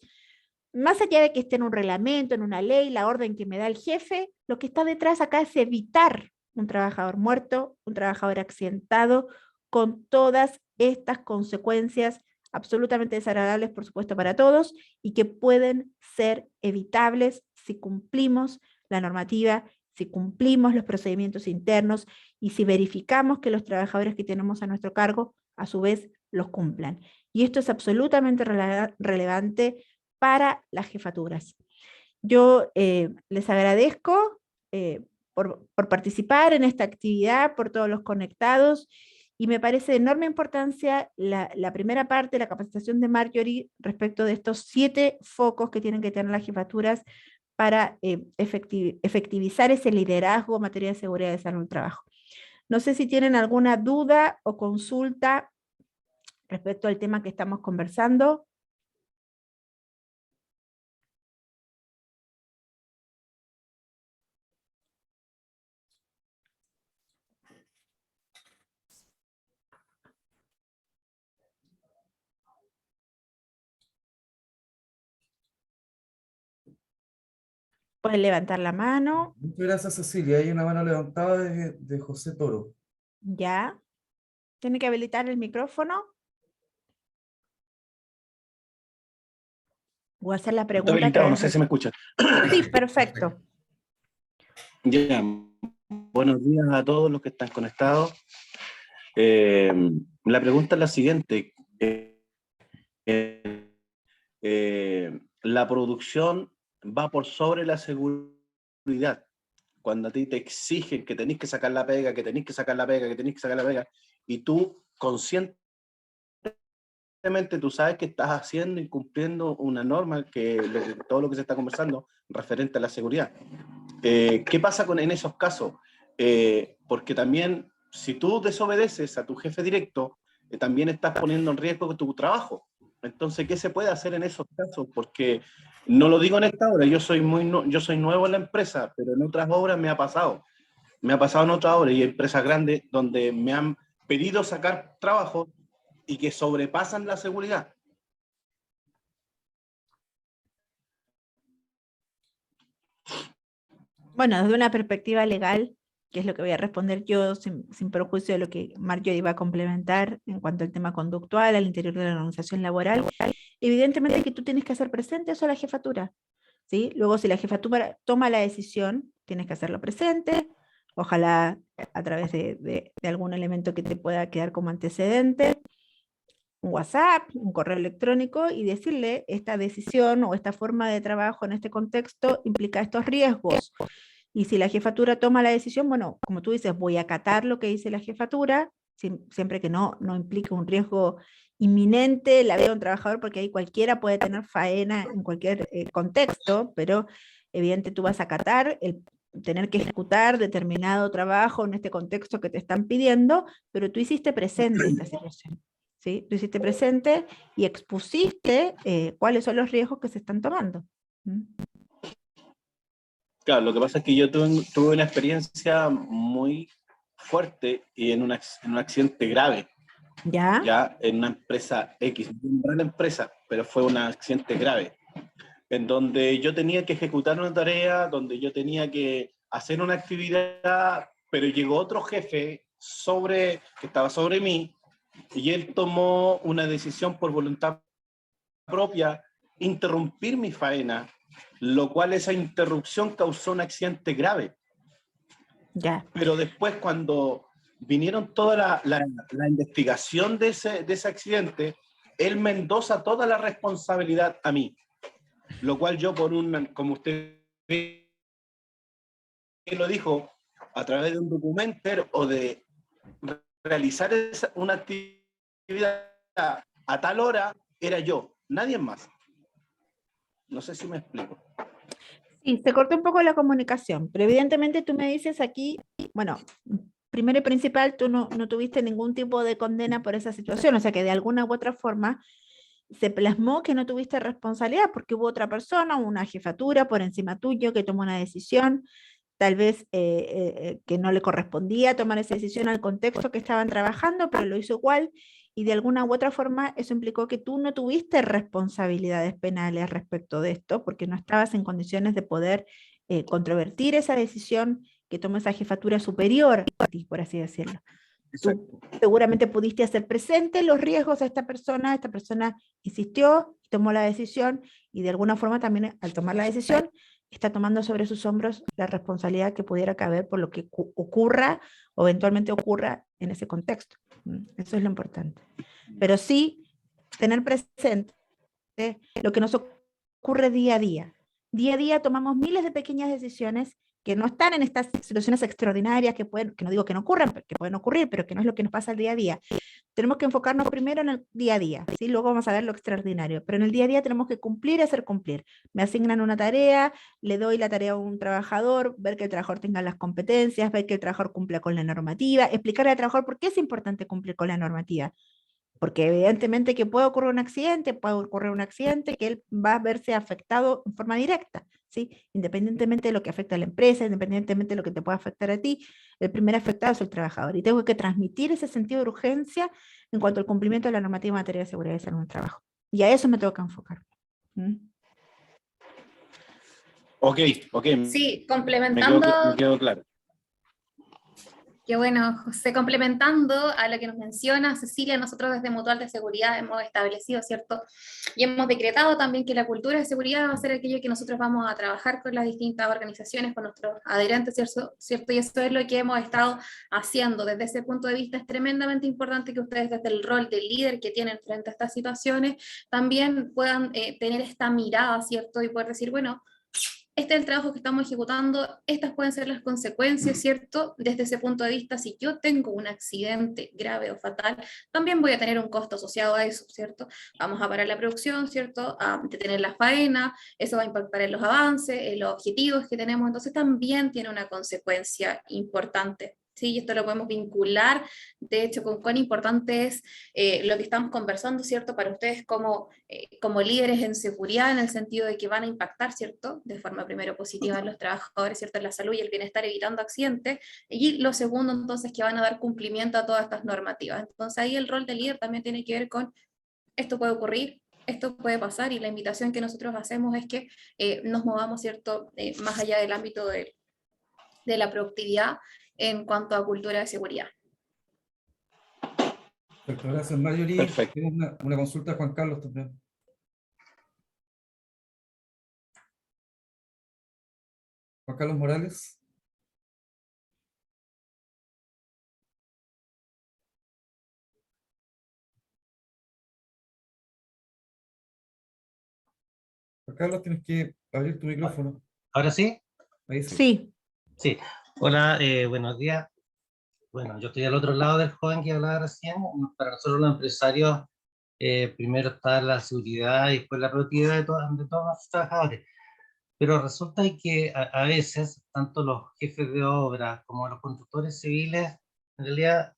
más allá de que esté en un reglamento, en una ley, la orden que me da el jefe, lo que está detrás acá es evitar un trabajador muerto, un trabajador accidentado, con todas estas consecuencias absolutamente desagradables, por supuesto, para todos, y que pueden ser evitables si cumplimos la normativa, si cumplimos los procedimientos internos y si verificamos que los trabajadores que tenemos a nuestro cargo, a su vez, los cumplan. Y esto es absolutamente relevante para las jefaturas. Yo les agradezco por participar en esta actividad, por todos los conectados, y me parece de enorme importancia la primera parte de la capacitación de Marjorie respecto de estos 7 focos que tienen que tener las jefaturas para efectivizar ese liderazgo en materia de seguridad y salud del trabajo. No sé si tienen alguna duda o consulta respecto al tema que estamos conversando. Pueden levantar la mano. Muchas gracias, Cecilia. Hay una mano levantada de José Toro. Ya. Tiene que habilitar el micrófono. O hacer la Está pregunta. habilitado, no sé si me escuchan. Sí, perfecto. Ya. Buenos días a todos los que están conectados. La pregunta es la siguiente. La producción va por sobre la seguridad. Cuando a ti te exigen que tenés que sacar la pega, que tenés que sacar la pega, que tenés que sacar la pega, y tú conscientemente tú sabes que estás haciendo y cumpliendo una norma, todo lo que se está conversando referente a la seguridad. ¿Qué pasa en esos casos? Porque también, si tú desobedeces a tu jefe directo, también estás poniendo en riesgo tu trabajo. Entonces, ¿qué se puede hacer en esos casos? Porque no lo digo en esta obra, yo soy nuevo en la empresa, pero en otras obras me ha pasado. Me ha pasado en otras obras y empresas grandes donde me han pedido sacar trabajo y que sobrepasan la seguridad. Bueno, desde una perspectiva legal, que es lo que voy a responder yo, sin perjuicio de lo que Marjorie iba a complementar en cuanto al tema conductual al interior de la organización laboral, evidentemente que tú tienes que hacer presente eso a la jefatura, ¿sí? Luego, si la jefatura toma la decisión, tienes que hacerlo presente, ojalá a través de algún elemento que te pueda quedar como antecedente, un WhatsApp, un correo electrónico, y decirle esta decisión o esta forma de trabajo en este contexto implica estos riesgos. Y si la jefatura toma la decisión, bueno, como tú dices, voy a acatar lo que dice la jefatura, siempre que no implique un riesgo inminente la vida de un trabajador, porque ahí cualquiera puede tener faena en cualquier contexto, pero evidente tú vas a acatar el tener que ejecutar determinado trabajo en este contexto que te están pidiendo, pero tú hiciste presente esta situación, ¿sí? Tú hiciste presente y expusiste cuáles son los riesgos que se están tomando. ¿Mm? Claro, lo que pasa es que yo tuve una experiencia muy fuerte y en un accidente grave. ¿Ya? En una empresa X, una gran empresa, pero fue un accidente grave, en donde yo tenía que ejecutar una tarea, donde yo tenía que hacer una actividad, pero llegó otro jefe que estaba sobre mí, y él tomó una decisión por voluntad propia, interrumpir mi faena, lo cual esa interrupción causó un accidente grave. Ya. Pero después, cuando vinieron toda la investigación de ese accidente, él me endosa toda la responsabilidad a mí, lo cual yo como usted lo dijo, a través de un documento o de realizar una actividad a tal hora, era yo, nadie más. No sé si me explico. Sí, se cortó un poco la comunicación, pero evidentemente tú me dices aquí, bueno, primero y principal, tú no tuviste ningún tipo de condena por esa situación, o sea que de alguna u otra forma se plasmó que no tuviste responsabilidad porque hubo otra persona, una jefatura por encima tuyo que tomó una decisión, tal vez que no le correspondía tomar esa decisión al contexto que estaban trabajando, pero lo hizo igual, y de alguna u otra forma eso implicó que tú no tuviste responsabilidades penales respecto de esto, porque no estabas en condiciones de poder controvertir esa decisión que tomó esa jefatura superior a ti, por así decirlo. Tú seguramente pudiste hacer presente los riesgos a esta persona insistió, tomó la decisión, y de alguna forma también al tomar la decisión está tomando sobre sus hombros la responsabilidad que pudiera caber por lo que ocurra o eventualmente ocurra en ese contexto. Eso es lo importante. Pero sí tener presente lo que nos ocurre día a día. Día a día tomamos miles de pequeñas decisiones que no están en estas situaciones extraordinarias que no digo que no ocurran, que pueden ocurrir, pero que no es lo que nos pasa el día a día. Tenemos que enfocarnos primero en el día a día, ¿sí? Luego vamos a ver lo extraordinario, pero en el día a día tenemos que cumplir y hacer cumplir. Me asignan una tarea, le doy la tarea a un trabajador, ver que el trabajador tenga las competencias, ver que el trabajador cumpla con la normativa, explicarle al trabajador por qué es importante cumplir con la normativa. Porque evidentemente que puede ocurrir un accidente que él va a verse afectado en forma directa, ¿sí? Independientemente de lo que afecta a la empresa, independientemente de lo que te pueda afectar a ti, el primer afectado es el trabajador. Y tengo que transmitir ese sentido de urgencia en cuanto al cumplimiento de la normativa en materia de seguridad y salud en el trabajo. Y a eso me tengo que enfocar. Ok, Sí, me complementando. me quedó claro. Que bueno, José, complementando a lo que nos menciona Cecilia, nosotros desde Mutual de Seguridad hemos establecido, ¿cierto? Y hemos decretado también que la cultura de seguridad va a ser aquello que nosotros vamos a trabajar con las distintas organizaciones, con nuestros adherentes, ¿cierto? Y eso es lo que hemos estado haciendo. Desde ese punto de vista es tremendamente importante que ustedes desde el rol de líder que tienen frente a estas situaciones también puedan tener esta mirada, ¿cierto? Y poder decir, bueno, este es el trabajo que estamos ejecutando, estas pueden ser las consecuencias, ¿cierto? Desde ese punto de vista, si yo tengo un accidente grave o fatal, también voy a tener un costo asociado a eso, ¿cierto? Vamos a parar la producción, ¿cierto? A detener la faena, eso va a impactar en los avances, en los objetivos que tenemos, entonces también tiene una consecuencia importante. Sí, y esto lo podemos vincular, de hecho, con cuán importante es lo que estamos conversando, ¿cierto? Para ustedes como líderes en seguridad, en el sentido de que van a impactar, ¿cierto? De forma primero positiva en los trabajadores, ¿cierto? En la salud y el bienestar, evitando accidentes. Y lo segundo, entonces, que van a dar cumplimiento a todas estas normativas. Entonces, ahí el rol del líder también tiene que ver con esto puede ocurrir, esto puede pasar, y la invitación que nosotros hacemos es que nos movamos, ¿cierto? Más allá del ámbito de la productividad en cuanto a cultura de seguridad. Perfecto, gracias, Marjorie. Perfecto. Tengo una consulta a Juan Carlos también. Juan Carlos Morales. Juan Carlos, tienes que abrir tu micrófono. ¿Ahora sí? Ahí sí. Sí, Sí. Hola, buenos días. Bueno, yo estoy al otro lado del joven que hablaba recién. Para nosotros los empresarios, primero está la seguridad y después la productividad de todos los trabajadores. Pero resulta que a veces, tanto los jefes de obra como los constructores civiles, en realidad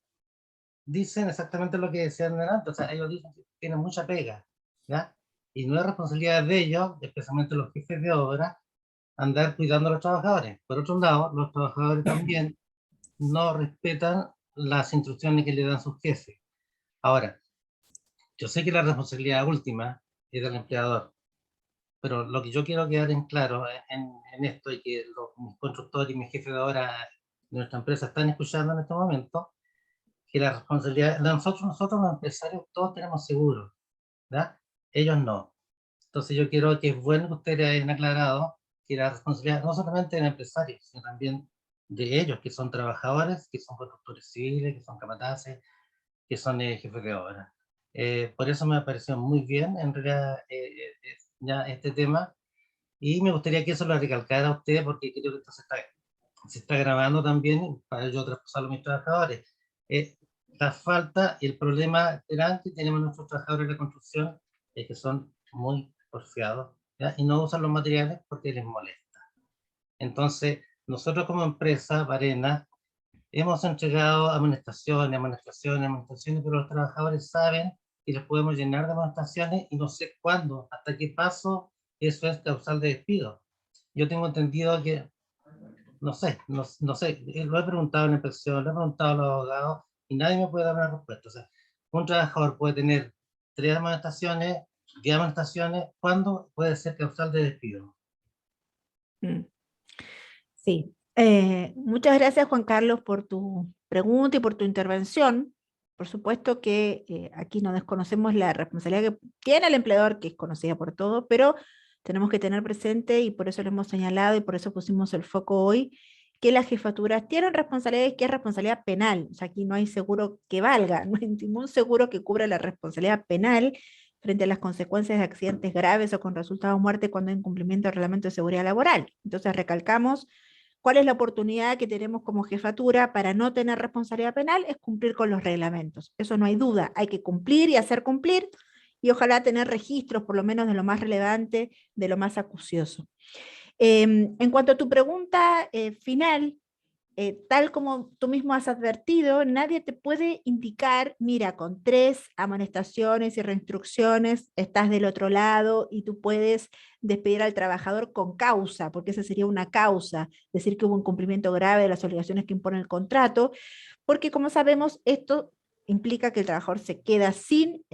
dicen exactamente lo que decían delante. O sea, ellos dicen que tienen mucha pega, ¿ya? Y no es responsabilidad de ellos, especialmente los jefes de obra, andar cuidando a los trabajadores. Por otro lado, los trabajadores también no respetan las instrucciones que le dan sus jefes. Ahora, yo sé que la responsabilidad última es del empleador, pero lo que yo quiero quedar en claro en esto, y que mis constructores y mis jefes de obra de nuestra empresa están escuchando en este momento, que la responsabilidad de nosotros los empresarios, todos tenemos seguros, ¿verdad? Ellos no. Entonces yo quiero que es bueno que ustedes hayan aclarado que la responsabilidad no solamente del empresario, sino también de ellos, que son trabajadores, que son constructores civiles, que son capataces, que son jefes de obra. Por eso me pareció muy bien, en realidad, ya este tema, y me gustaría que eso lo recalcara a usted, porque creo que esto se está grabando también para yo traspasarlo a mis trabajadores. La falta y el problema grande que tenemos nuestros trabajadores de la construcción es que son muy porfiados, ¿ya? Y no usan los materiales porque les molesta. Entonces, nosotros como empresa, Varena, hemos entregado amonestaciones, pero los trabajadores saben que les podemos llenar de amonestaciones y no sé cuándo, hasta qué paso eso es causal de despido. Yo tengo entendido que, no sé, lo he preguntado en la inspección, lo he preguntado a los abogados y nadie me puede dar una respuesta. O sea, un trabajador puede tener 3 amonestaciones, 10 amonestaciones, ¿cuándo puede ser causal de despido? sí. Muchas gracias, Juan Carlos, por tu pregunta y por tu intervención. Por supuesto que aquí no desconocemos la responsabilidad que tiene el empleador, que es conocida por todos, pero tenemos que tener presente, y por eso lo hemos señalado y por eso pusimos el foco hoy, que las jefaturas tienen responsabilidades, que es responsabilidad penal. O sea, aquí no hay seguro que valga, no hay ningún seguro que cubra la responsabilidad penal frente a las consecuencias de accidentes graves o con resultado de muerte cuando hay incumplimiento del reglamento de seguridad laboral. Entonces recalcamos cuál es la oportunidad que tenemos como jefatura para no tener responsabilidad penal, es cumplir con los reglamentos. Eso no hay duda, hay que cumplir y hacer cumplir, y ojalá tener registros por lo menos de lo más relevante, de lo más acucioso. En cuanto a tu pregunta final, tal como tú mismo has advertido, nadie te puede indicar, mira, con 3 amonestaciones y reinstrucciones estás del otro lado y tú puedes despedir al trabajador con causa, porque esa sería una causa, decir que hubo un incumplimiento grave de las obligaciones que impone el contrato, porque como sabemos, esto implica que el trabajador se queda sin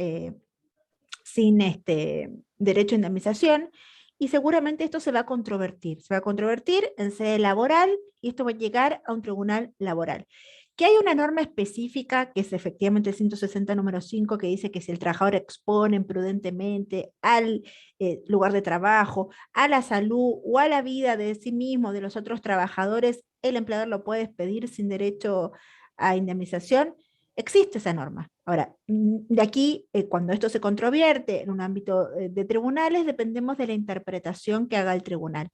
derecho a indemnización, y seguramente esto se va a controvertir en sede laboral y esto va a llegar a un tribunal laboral. Que hay una norma específica, que es efectivamente el 160 número 5, que dice que si el trabajador expone imprudentemente al lugar de trabajo, a la salud o a la vida de sí mismo, de los otros trabajadores, el empleador lo puede despedir sin derecho a indemnización. Existe esa norma. Ahora, de aquí, cuando esto se controvierte en un ámbito de tribunales, dependemos de la interpretación que haga el tribunal.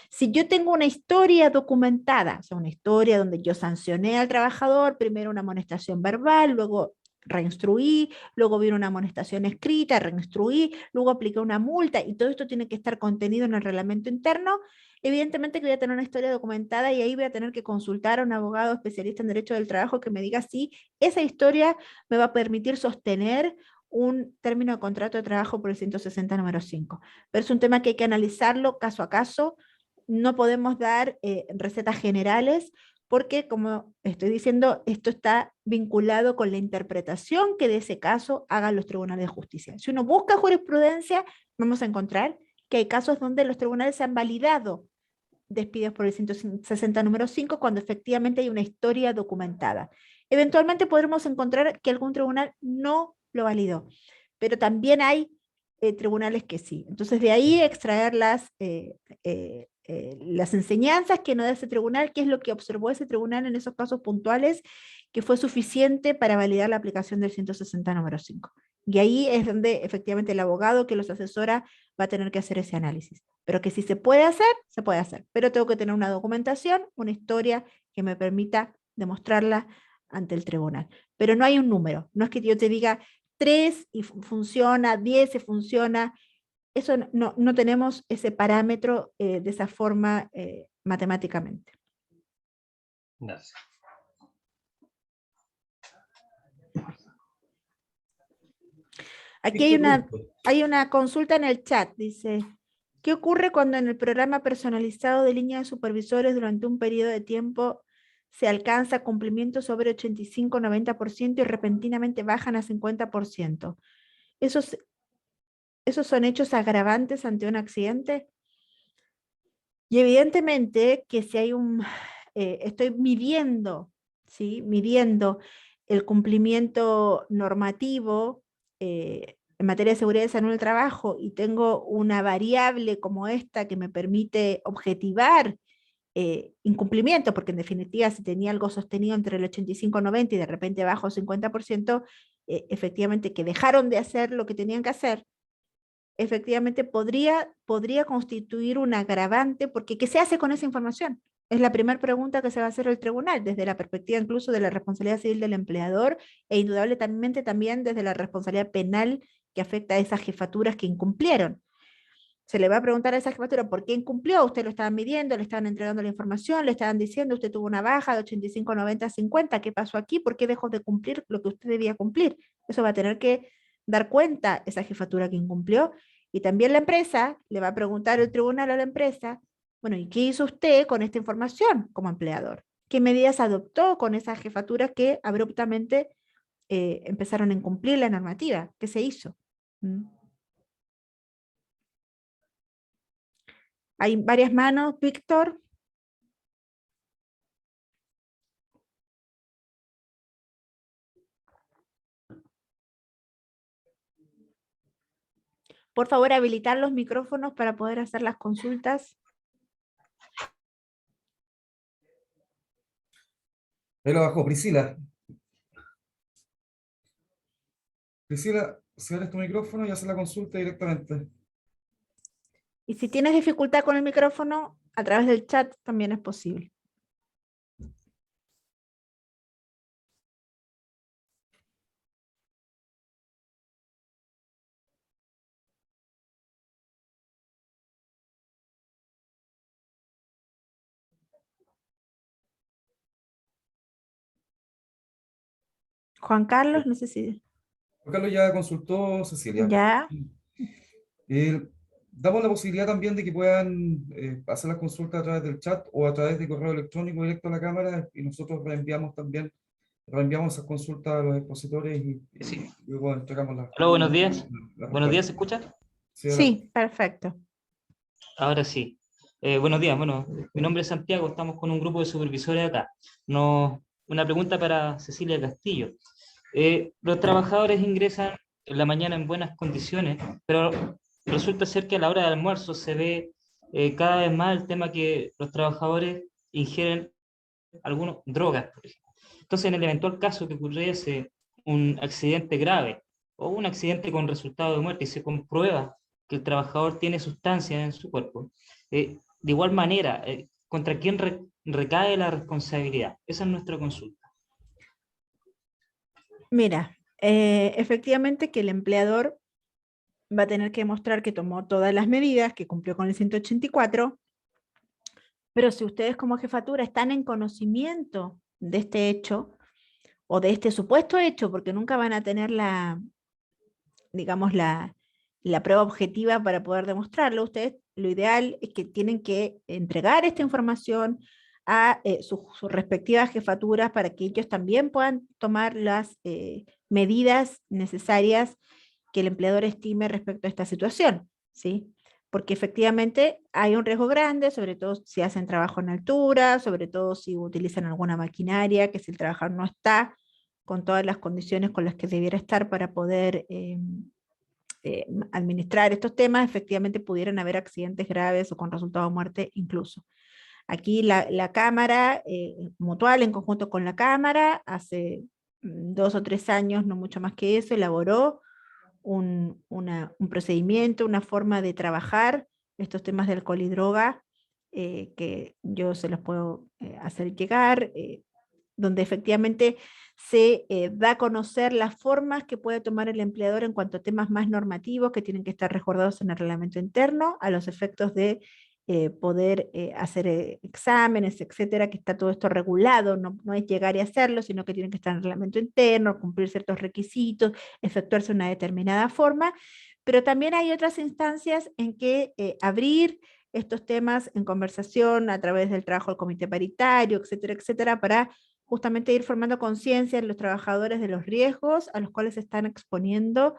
Si yo tengo una historia documentada, o sea, una historia donde yo sancioné al trabajador, primero una amonestación verbal, luego reinstruí, luego vino una amonestación escrita, reinstruí, luego apliqué una multa, y todo esto tiene que estar contenido en el reglamento interno, evidentemente que voy a tener una historia documentada y ahí voy a tener que consultar a un abogado especialista en derecho del trabajo que me diga si esa historia me va a permitir sostener un término de contrato de trabajo por el 160 número 5. Pero es un tema que hay que analizarlo caso a caso. No podemos dar recetas generales porque, como estoy diciendo, esto está vinculado con la interpretación que de ese caso hagan los tribunales de justicia. Si uno busca jurisprudencia, vamos a encontrar que hay casos donde los tribunales se han validado despidos por el 160 número 5 cuando efectivamente hay una historia documentada. Eventualmente podremos encontrar que algún tribunal no lo validó, pero también hay tribunales que sí. Entonces de ahí extraer las enseñanzas que nos da ese tribunal, qué es lo que observó ese tribunal en esos casos puntuales que fue suficiente para validar la aplicación del 160 número 5. Y ahí es donde efectivamente el abogado que los asesora va a tener que hacer ese análisis. Pero que si se puede hacer, se puede hacer. Pero tengo que tener una documentación, una historia que me permita demostrarla ante el tribunal. Pero no hay un número. No es que yo te diga 3 y funciona, 10 y funciona. Eso no tenemos ese parámetro de esa forma matemáticamente. Gracias. Aquí hay una consulta en el chat, dice, ¿qué ocurre cuando en el programa personalizado de línea de supervisores durante un periodo de tiempo se alcanza cumplimiento sobre 85-90% y repentinamente bajan a 50%? ¿Esos son hechos agravantes ante un accidente? Y evidentemente que si hay estoy midiendo, ¿sí? Midiendo el cumplimiento normativo en materia de seguridad y salud en el trabajo y tengo una variable como esta que me permite objetivar incumplimiento, porque en definitiva si tenía algo sostenido entre el 85-90 y de repente bajo 50%, efectivamente que dejaron de hacer lo que tenían que hacer, efectivamente podría constituir un agravante, porque ¿qué se hace con esa información? Es la primera pregunta que se va a hacer el tribunal, desde la perspectiva incluso de la responsabilidad civil del empleador, e indudablemente también desde la responsabilidad penal que afecta a esas jefaturas que incumplieron. Se le va a preguntar a esa jefatura por qué incumplió, usted lo estaban midiendo, le estaban entregando la información, le estaban diciendo, usted tuvo una baja de 85-90 a 50, ¿qué pasó aquí? ¿Por qué dejó de cumplir lo que usted debía cumplir? Eso va a tener que dar cuenta esa jefatura que incumplió, y también la empresa, le va a preguntar el tribunal a la empresa, bueno, ¿y qué hizo usted con esta información como empleador? ¿Qué medidas adoptó con esas jefaturas que abruptamente empezaron a incumplir la normativa? ¿Qué se hizo? Hay varias manos, Víctor. Por favor, habilitar los micrófonos para poder hacer las consultas. Ahí lo bajó, Priscila. Priscila, cierres tu micrófono y haces la consulta directamente. Y si tienes dificultad con el micrófono, a través del chat también es posible. Juan Carlos, no sé si... Juan Carlos ya consultó, Cecilia. Ya. Damos la posibilidad también de que puedan hacer las consultas a través del chat o a través de correo electrónico directo a la Cámara, y nosotros reenviamos esas consultas a los expositores y Sí. luego entregamos las... Hola, buenos días. las Buenos días, respuestas. ¿se escucha? Sí, Sí, perfecto. Ahora sí. Buenos días. Bueno, mi nombre es Santiago, estamos con un grupo de supervisores acá. Una pregunta para Cecilia Castillo. Los trabajadores ingresan en la mañana en buenas condiciones, pero resulta ser que a la hora del almuerzo se ve cada vez más el tema que los trabajadores ingieren algunas drogas, por ejemplo. Entonces, en el eventual caso que ocurriese un accidente grave o un accidente con resultado de muerte y se comprueba que el trabajador tiene sustancias en su cuerpo, de igual manera, ¿contra quién recae la responsabilidad? Esa es nuestra consulta. Mira, efectivamente que el empleador va a tener que demostrar que tomó todas las medidas, que cumplió con el 184, pero si ustedes como jefatura están en conocimiento de este hecho o de este supuesto hecho, porque nunca van a tener digamos, la prueba objetiva para poder demostrarlo, ustedes lo ideal es que tienen que entregar esta información a sus respectivas jefaturas para que ellos también puedan tomar las medidas necesarias que el empleador estime respecto a esta situación, ¿sí? Porque efectivamente hay un riesgo grande, sobre todo si hacen trabajo en altura, sobre todo si utilizan alguna maquinaria, que si el trabajador no está con todas las condiciones con las que debiera estar para poder administrar estos temas, efectivamente pudieran haber accidentes graves o con resultado de muerte incluso. Aquí la Cámara Mutual, en conjunto con la Cámara, hace 2 o 3 años, no mucho más que eso, elaboró un procedimiento, una forma de trabajar estos temas de alcohol y droga, que yo se los puedo hacer llegar, donde efectivamente se da a conocer las formas que puede tomar el empleador en cuanto a temas más normativos que tienen que estar resguardados en el reglamento interno, a los efectos de poder hacer exámenes, etcétera, que está todo esto regulado, no es llegar y hacerlo, sino que tienen que estar en el reglamento interno, cumplir ciertos requisitos, efectuarse de una determinada forma, pero también hay otras instancias en que abrir estos temas en conversación a través del trabajo del comité paritario, etcétera, etcétera, para justamente ir formando conciencia en los trabajadores de los riesgos a los cuales se están exponiendo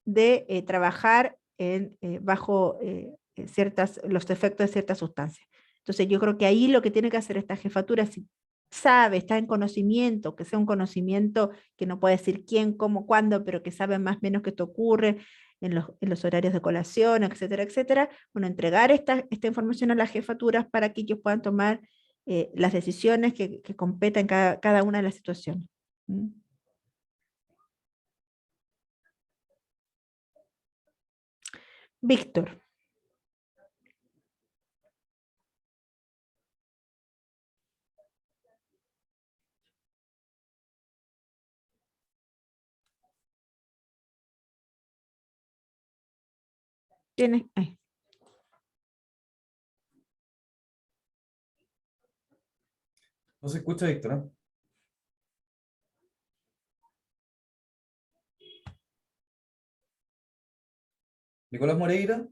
de trabajar bajo los efectos de ciertas sustancias. Entonces yo creo que ahí lo que tiene que hacer esta jefatura, si sabe, está en conocimiento, que sea un conocimiento que no puede decir quién, cómo, cuándo, pero que sabe más o menos que esto ocurre en los horarios de colación, etcétera, etcétera, bueno, entregar esta información a las jefaturas para que ellos puedan tomar las decisiones que competen cada una de las situaciones. ¿Mm? Víctor. Tienes. No se escucha, Víctor, ¿eh? Nicolás Moreira.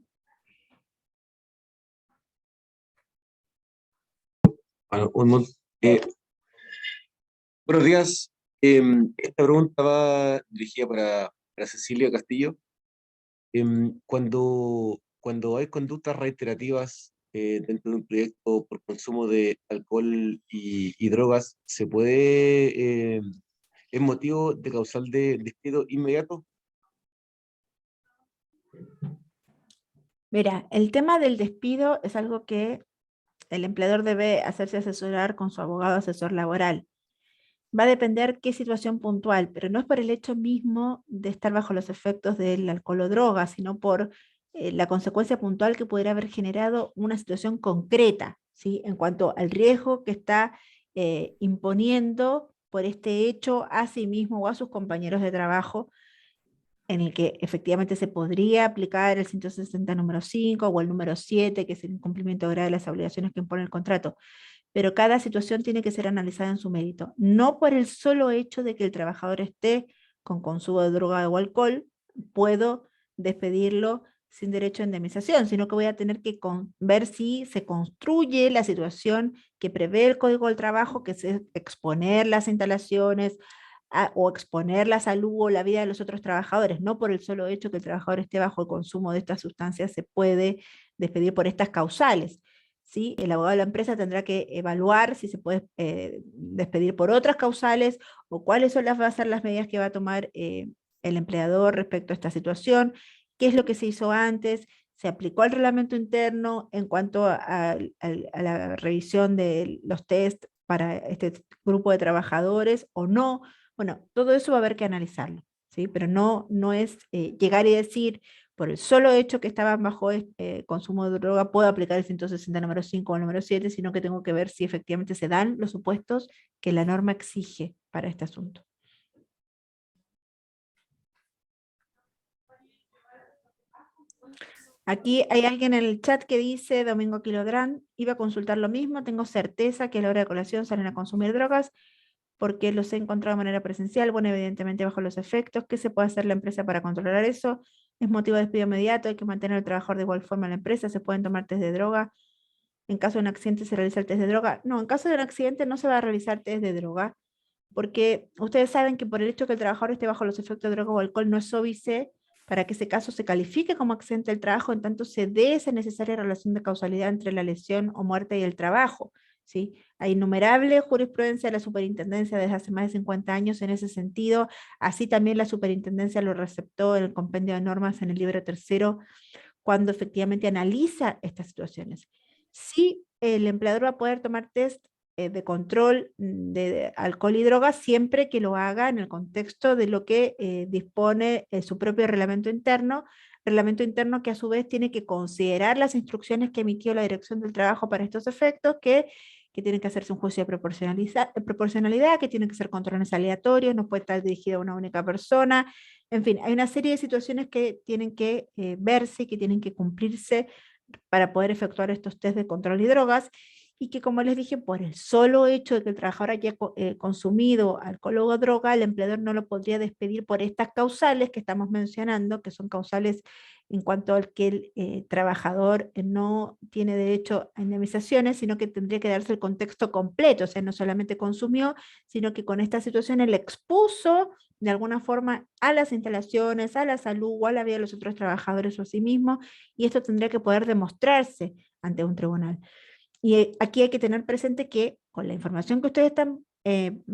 Bueno, buenos días. Esta pregunta va dirigida para Cecilia Castillo. Cuando hay conductas reiterativas dentro de un proyecto por consumo de alcohol y drogas, ¿es motivo de causal de despido inmediato? Mira, el tema del despido es algo que el empleador debe hacerse asesorar con su abogado asesor laboral. Va a depender qué situación puntual, pero no es por el hecho mismo de estar bajo los efectos del alcohol o droga, sino por la consecuencia puntual que pudiera haber generado una situación concreta, ¿sí? En cuanto al riesgo que está imponiendo por este hecho a sí mismo o a sus compañeros de trabajo, en el que efectivamente se podría aplicar el 160 número 5 o el número 7, que es el incumplimiento grave de las obligaciones que impone el contrato. Pero cada situación tiene que ser analizada en su mérito, no por el solo hecho de que el trabajador esté con consumo de droga o alcohol, puedo despedirlo sin derecho a indemnización, sino que voy a tener que ver si se construye la situación que prevé el Código del Trabajo, que es exponer las instalaciones o exponer la salud o la vida de los otros trabajadores. No por el solo hecho que el trabajador esté bajo el consumo de estas sustancias se puede despedir por estas causales. ¿Sí? El abogado de la empresa tendrá que evaluar si se puede despedir por otras causales o cuáles van a ser las medidas que va a tomar el empleador respecto a esta situación, qué es lo que se hizo antes, se aplicó al reglamento interno en cuanto a la revisión de los test para este grupo de trabajadores o no. Bueno, todo eso va a haber que analizarlo, ¿sí? Pero no es llegar y decir, por el solo hecho que estaban bajo consumo de droga, puedo aplicar el 160 número 5 o número 7, sino que tengo que ver si efectivamente se dan los supuestos que la norma exige para este asunto. Aquí hay alguien en el chat que dice, Domingo Quilodrán, iba a consultar lo mismo, tengo certeza que a la hora de colación salen a consumir drogas, porque los he encontrado de manera presencial, bueno, evidentemente bajo los efectos. ¿Qué se puede hacer la empresa para controlar eso? Es motivo de despido inmediato, hay que mantener al trabajador de igual forma en la empresa, se pueden tomar test de droga. En caso de un accidente se realiza el test de droga. No, en caso de un accidente no se va a realizar test de droga, porque ustedes saben que por el hecho que el trabajador esté bajo los efectos de droga o alcohol no es óbice para que ese caso se califique como accidente del trabajo, en tanto se dé esa necesaria relación de causalidad entre la lesión o muerte y el trabajo. ¿Sí? Hay innumerable jurisprudencia de la superintendencia desde hace más de 50 años en ese sentido, así también la superintendencia lo receptó en el compendio de normas en el libro tercero, cuando efectivamente analiza estas situaciones. Sí, el empleador va a poder tomar test de control de alcohol y drogas siempre que lo haga en el contexto de lo que dispone su propio reglamento interno que a su vez tiene que considerar las instrucciones que emitió la Dirección del Trabajo para estos efectos, que tiene que hacerse un juicio de proporcionalidad, que tienen que ser controles aleatorios, no puede estar dirigido a una única persona. En fin, hay una serie de situaciones que tienen que verse y que tienen que cumplirse para poder efectuar estos test de control de drogas, y que, como les dije, por el solo hecho de que el trabajador haya consumido alcohol o droga, el empleador no lo podría despedir por estas causales que estamos mencionando, que son causales en cuanto al que el trabajador no tiene derecho a indemnizaciones, sino que tendría que darse el contexto completo, o sea, no solamente consumió, sino que con esta situación él expuso de alguna forma a las instalaciones, a la salud o a la vida de los otros trabajadores o a sí mismo, y esto tendría que poder demostrarse ante un tribunal. Y aquí hay que tener presente que con la información que ustedes están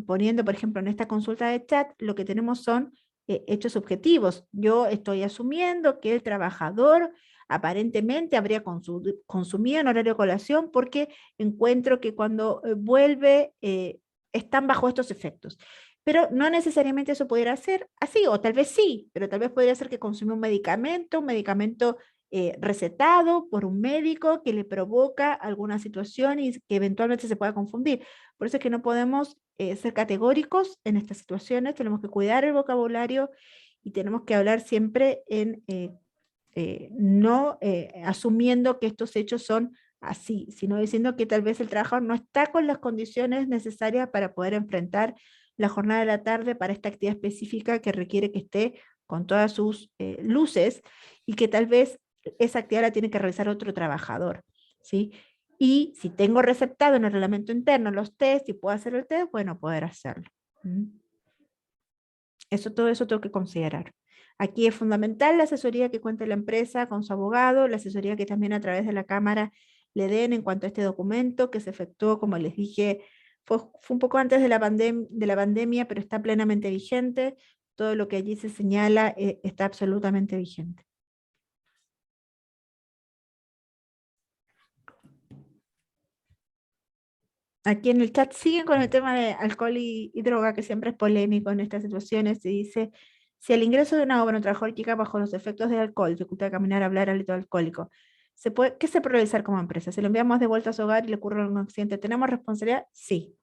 poniendo, por ejemplo, en esta consulta de chat, lo que tenemos son hechos subjetivos. Yo estoy asumiendo que el trabajador aparentemente habría consumido en horario de colación porque encuentro que cuando vuelve están bajo estos efectos. Pero no necesariamente eso pudiera ser así, o tal vez sí, pero tal vez podría ser que consumió un medicamento recetado por un médico que le provoca alguna situación y que eventualmente se pueda confundir. Por eso es que no podemos ser categóricos en estas situaciones, tenemos que cuidar el vocabulario y tenemos que hablar siempre en no asumiendo que estos hechos son así, sino diciendo que tal vez el trabajador no está con las condiciones necesarias para poder enfrentar la jornada de la tarde para esta actividad específica que requiere que esté con todas sus luces, y que tal vez esa actividad la tiene que realizar otro trabajador, ¿sí? Y si tengo receptado en el reglamento interno los test y puedo hacer el test, bueno, poder hacerlo. Todo eso tengo que considerar. Aquí es fundamental la asesoría que cuente la empresa con su abogado, la asesoría que también a través de la Cámara le den en cuanto a este documento que se efectuó, como les dije, fue un poco antes de la pandemia, pero está plenamente vigente. Todo lo que allí se señala está absolutamente vigente. Aquí en el chat siguen con el tema de alcohol y droga, que siempre es polémico en estas situaciones. Se dice, si al ingreso de una obra un trabajador llega bajo los efectos del alcohol, dificultad de caminar, hablar, hálito alcohólico, ¿qué se puede realizar como empresa? ¿Se lo enviamos de vuelta a su hogar y le ocurre un accidente? ¿Tenemos responsabilidad? Sí.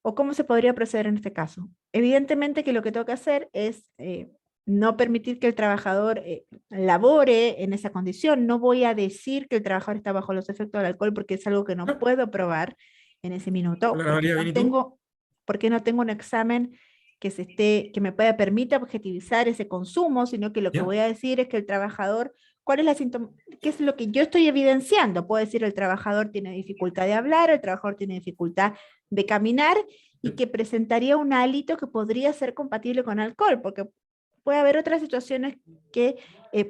¿O cómo se podría proceder en este caso? Evidentemente que lo que tengo que hacer es no permitir que el trabajador labore en esa condición. No voy a decir que el trabajador está bajo los efectos del alcohol porque es algo que no puedo probar en ese minuto. Hola, María, porque no tengo un examen que me permita objetivizar ese consumo, sino que lo que voy a decir es que el trabajador, ¿qué es lo que yo estoy evidenciando? Puedo decir el trabajador tiene dificultad de hablar, el trabajador tiene dificultad de caminar, y que presentaría un hálito que podría ser compatible con alcohol, porque puede haber otras situaciones que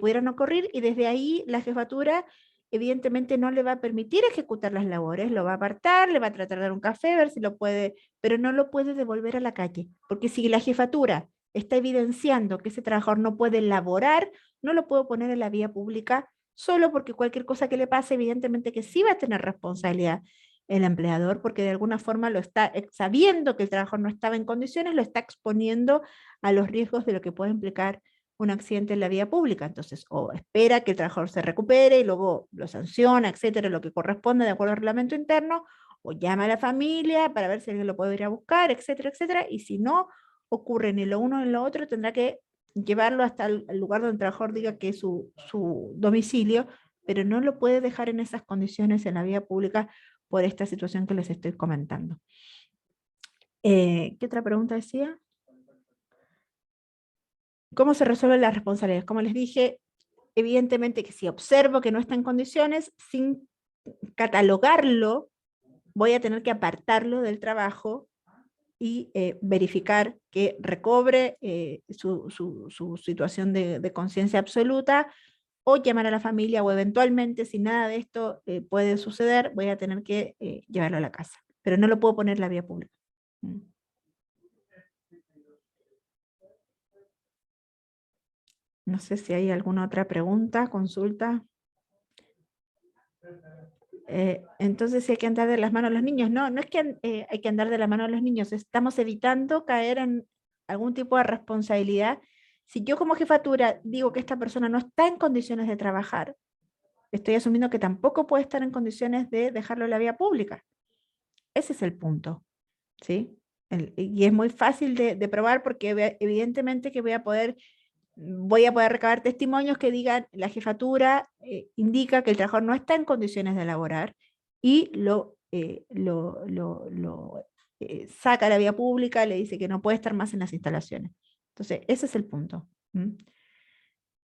pudieran ocurrir y desde ahí la jefatura evidentemente no le va a permitir ejecutar las labores, lo va a apartar, le va a tratar de dar un café, ver si lo puede, pero no lo puede devolver a la calle, porque si la jefatura está evidenciando que ese trabajador no puede laborar, no lo puedo poner en la vía pública solo porque cualquier cosa que le pase, evidentemente que sí va a tener responsabilidad el empleador, porque de alguna forma lo está, sabiendo que el trabajador no estaba en condiciones, lo está exponiendo a los riesgos de lo que puede implicar un accidente en la vía pública. Entonces, o espera que el trabajador se recupere y luego lo sanciona, etcétera, lo que corresponde de acuerdo al reglamento interno, o llama a la familia para ver si alguien lo puede ir a buscar, etcétera, etcétera, y si no ocurre ni lo uno ni lo otro, tendrá que llevarlo hasta el lugar donde el trabajador diga que es su domicilio, pero no lo puede dejar en esas condiciones en la vía pública por esta situación que les estoy comentando. ¿Qué otra pregunta decía? ¿Cómo se resuelven las responsabilidades? Como les dije, evidentemente que si observo que no está en condiciones, sin catalogarlo, voy a tener que apartarlo del trabajo y verificar que recobre su situación de conciencia absoluta, o llamar a la familia, o eventualmente, si nada de esto puede suceder, voy a tener que llevarlo a la casa. Pero no lo puedo poner en la vía pública. No sé si hay alguna otra pregunta, consulta. Entonces, si hay que andar de las manos a los niños. No, no es que hay que andar de la mano a los niños, estamos evitando caer en algún tipo de responsabilidad. Si yo como jefatura digo que esta persona no está en condiciones de trabajar, estoy asumiendo que tampoco puede estar en condiciones de dejarlo en la vía pública. Ese es el punto, ¿sí? Y es muy fácil de probar porque evidentemente que voy a poder recabar testimonios que digan la jefatura indica que el trabajador no está en condiciones de laborar y lo saca a la vía pública, le dice que no puede estar más en las instalaciones. Entonces, ese es el punto.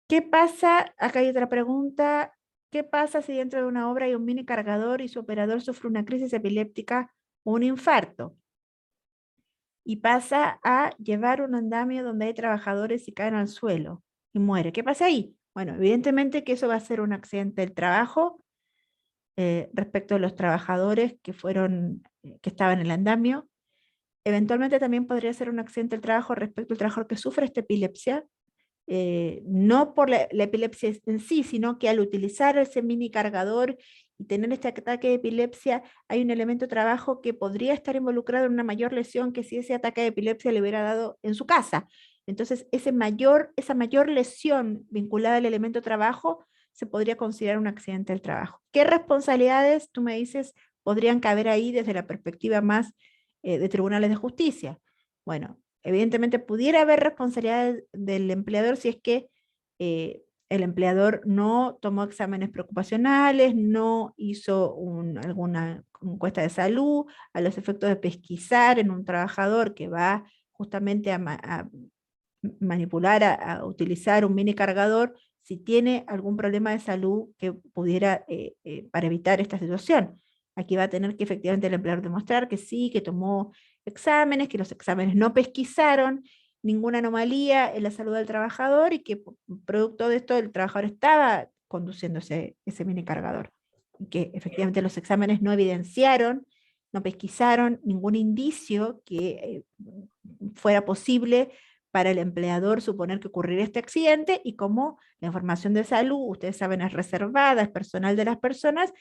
¿Qué pasa? Acá hay otra pregunta. ¿Qué pasa si dentro de una obra hay un mini cargador y su operador sufre una crisis epiléptica o un infarto? Y pasa a llevar un andamio donde hay trabajadores y caen al suelo y muere. ¿Qué pasa ahí? Bueno, evidentemente que eso va a ser un accidente del trabajo respecto a los trabajadores que estaban en el andamio. Eventualmente también podría ser un accidente del trabajo respecto al trabajador que sufre esta epilepsia, no por la epilepsia en sí, sino que al utilizar ese mini cargador y tener este ataque de epilepsia, hay un elemento de trabajo que podría estar involucrado en una mayor lesión que si ese ataque de epilepsia le hubiera dado en su casa. Entonces, esa mayor lesión vinculada al elemento de trabajo se podría considerar un accidente del trabajo. ¿Qué responsabilidades, tú me dices, podrían caber ahí desde la perspectiva más de tribunales de justicia? Bueno, evidentemente pudiera haber responsabilidad del empleador si es que el empleador no tomó exámenes preocupacionales, no hizo alguna encuesta de salud a los efectos de pesquisar en un trabajador que va justamente a manipular, a utilizar un mini cargador, si tiene algún problema de salud que pudiera, para evitar esta situación. Aquí va a tener que efectivamente el empleador demostrar que sí, que tomó exámenes, que los exámenes no pesquisaron ninguna anomalía en la salud del trabajador y que producto de esto el trabajador estaba conduciendo ese mini cargador. Y que efectivamente los exámenes no evidenciaron, no pesquisaron ningún indicio que fuera posible para el empleador suponer que ocurriría este accidente, y como la información de salud, ustedes saben, es reservada, es personal de las personas,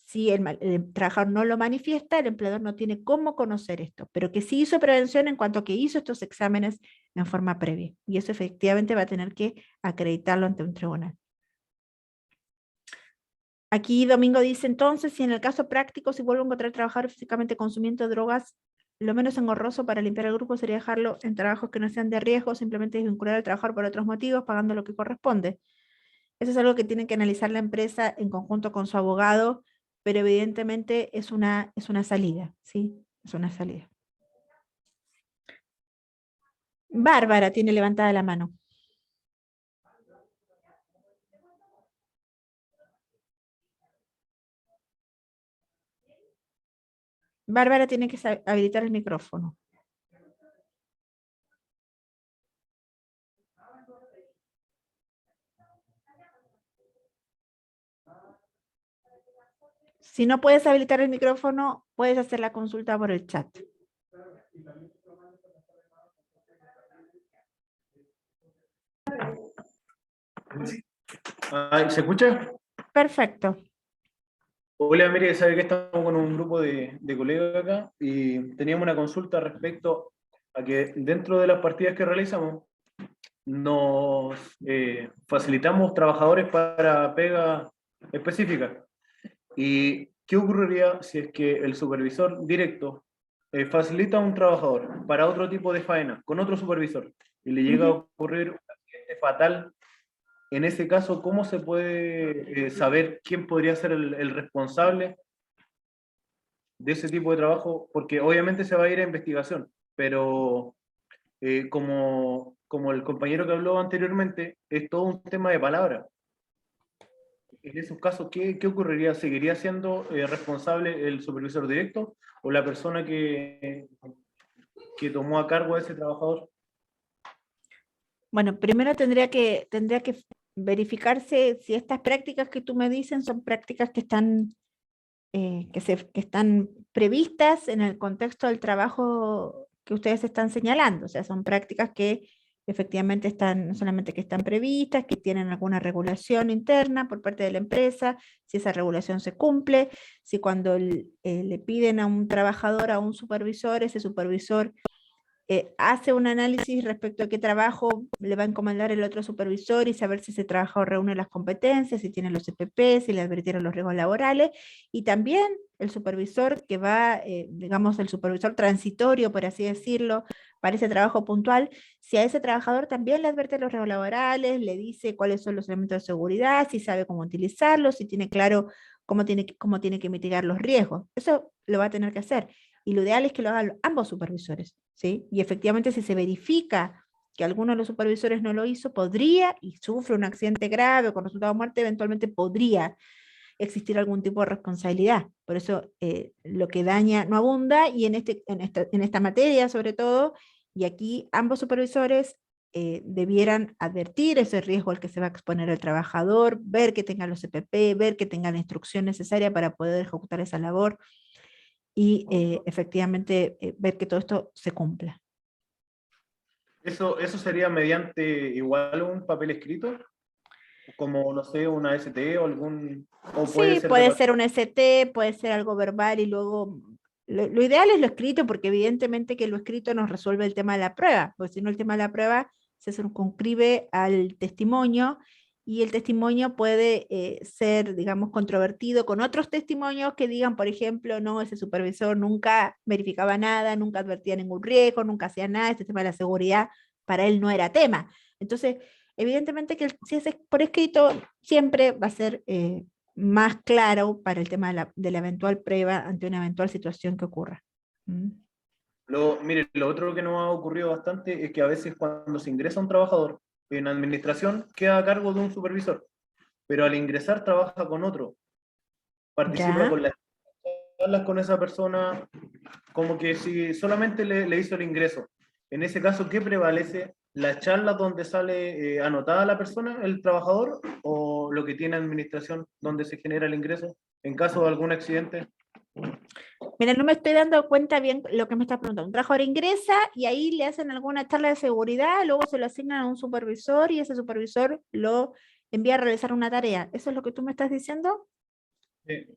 si el trabajador no lo manifiesta, el empleador no tiene cómo conocer esto, pero que sí hizo prevención en cuanto a que hizo estos exámenes en forma previa, y eso efectivamente va a tener que acreditarlo ante un tribunal. Aquí Domingo dice entonces, si en el caso práctico, si vuelvo a encontrar trabajador físicamente consumiendo drogas, lo menos engorroso para limpiar el grupo sería dejarlo en trabajos que no sean de riesgo, simplemente desvincular al trabajador por otros motivos, pagando lo que corresponde. Eso es algo que tiene que analizar la empresa en conjunto con su abogado, pero evidentemente es una salida, ¿sí? Es una salida. Bárbara tiene levantada la mano. Bárbara tiene que habilitar el micrófono. Si no puedes habilitar el micrófono, puedes hacer la consulta por el chat. ¿Se escucha? Perfecto. Hola, mire, sabe que estamos con un grupo de colegas acá y teníamos una consulta respecto a que dentro de las partidas que realizamos nos facilitamos trabajadores para pega específica. ¿Y qué ocurriría si es que el supervisor directo facilita a un trabajador para otro tipo de faena con otro supervisor y le llega a ocurrir un accidente fatal? En ese caso, ¿cómo se puede saber quién podría ser el responsable de ese tipo de trabajo? Porque obviamente se va a ir a investigación, pero como el compañero que habló anteriormente, es todo un tema de palabra. En esos casos, ¿qué ocurriría? ¿Seguiría siendo responsable el supervisor directo o la persona que tomó a cargo a ese trabajador? Bueno, primero tendría que verificarse si estas prácticas que tú me dices son prácticas que están, que están previstas en el contexto del trabajo que ustedes están señalando. O sea, son prácticas que efectivamente están, no solamente que están previstas, que tienen alguna regulación interna por parte de la empresa, si esa regulación se cumple, si cuando le piden a un trabajador, a un supervisor, ese supervisor hace un análisis respecto a qué trabajo le va a encomendar el otro supervisor y saber si ese trabajador reúne las competencias, si tiene los CPP, si le advirtieron los riesgos laborales, y también el supervisor que va, digamos, el supervisor transitorio, por así decirlo, para ese trabajo puntual, si a ese trabajador también le advierte los riesgos laborales, le dice cuáles son los elementos de seguridad, si sabe cómo utilizarlos, si tiene claro cómo tiene que mitigar los riesgos. Eso lo va a tener que hacer. Y lo ideal es que lo hagan ambos supervisores, ¿sí? Y efectivamente si se verifica que alguno de los supervisores no lo hizo, podría, y sufre un accidente grave con resultado de muerte, eventualmente podría existir algún tipo de responsabilidad. Por eso lo que daña no abunda, y en esta materia sobre todo, y aquí ambos supervisores debieran advertir ese riesgo al que se va a exponer el trabajador, ver que tenga los CPP, ver que tenga la instrucción necesaria para poder ejecutar esa labor, y efectivamente ver que todo esto se cumpla. ¿Eso sería mediante igual un papel escrito? Como, no sé, una ST o algún... O Sí, puede ser un ST, puede ser algo verbal y luego... Lo ideal es lo escrito, porque evidentemente que lo escrito nos resuelve el tema de la prueba, porque si no el tema de la prueba se circunscribe al testimonio, y el testimonio puede ser, digamos, controvertido con otros testimonios que digan, por ejemplo, no, ese supervisor nunca verificaba nada, nunca advertía ningún riesgo, nunca hacía nada, este tema de la seguridad para él no era tema. Entonces, evidentemente que si es por escrito, siempre va a ser más claro para el tema de la eventual prueba ante una eventual situación que ocurra. Mire, lo otro que nos ha ocurrido bastante es que a veces cuando se ingresa un trabajador en administración queda a cargo de un supervisor, pero al ingresar trabaja con otro, participa con las charlas con esa persona, como que si solamente le hizo el ingreso. En ese caso, ¿qué prevalece? ¿Las charlas donde sale anotada la persona, el trabajador, o lo que tiene administración donde se genera el ingreso en caso de algún accidente? Mira, no me estoy dando cuenta bien lo que me estás preguntando. Un trabajador ingresa y ahí le hacen alguna charla de seguridad, luego se lo asignan a un supervisor y ese supervisor lo envía a realizar una tarea. ¿Eso es lo que tú me estás diciendo? Sí.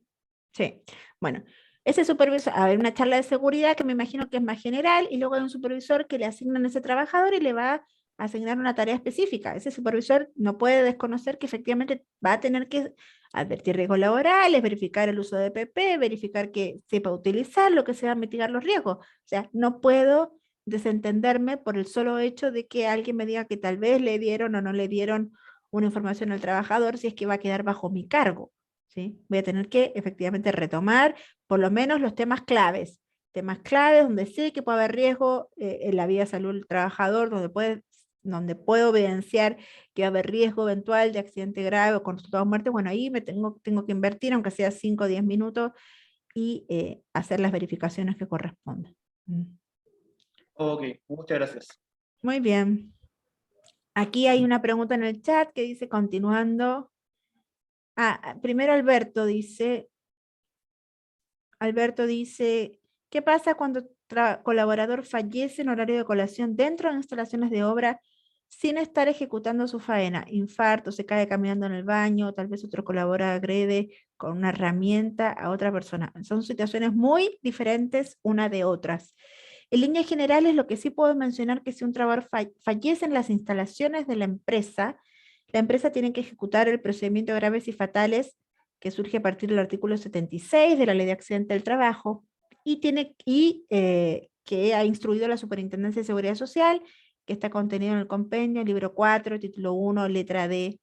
Sí. Bueno, ese supervisor, a ver, una charla de seguridad que me imagino que es más general, y luego hay un supervisor que le asignan a ese trabajador y le va a asignar una tarea específica. Ese supervisor no puede desconocer que efectivamente va a tener que advertir riesgos laborales, verificar el uso de PP, verificar que sepa utilizar lo que se va a mitigar los riesgos. O sea, no puedo desentenderme por el solo hecho de que alguien me diga que tal vez le dieron o no le dieron una información al trabajador, si es que va a quedar bajo mi cargo, ¿sí? Voy a tener que efectivamente retomar por lo menos los temas claves donde sé que puede haber riesgo en la vida de salud del trabajador, donde puedo evidenciar que va a haber riesgo eventual de accidente grave o con resultado de muerte. Bueno, ahí me tengo que invertir, aunque sea 5 o 10 minutos, y hacer las verificaciones que correspondan. Ok, muchas gracias. Muy bien. Aquí hay una pregunta en el chat que dice, continuando. Primero Alberto dice, ¿qué pasa cuando colaborador fallece en horario de colación dentro de instalaciones de obra sin estar ejecutando su faena? Infarto, se cae caminando en el baño, tal vez otro colaborador agrede con una herramienta a otra persona. Son situaciones muy diferentes una de otras. En líneas generales, lo que sí puedo mencionar que si un trabajador fallece en las instalaciones de la empresa tiene que ejecutar el procedimiento de graves y fatales que surge a partir del artículo 76 de la Ley de Accidente del Trabajo y que ha instruido la Superintendencia de Seguridad Social, que está contenido en el compendio, libro 4, título 1, letra D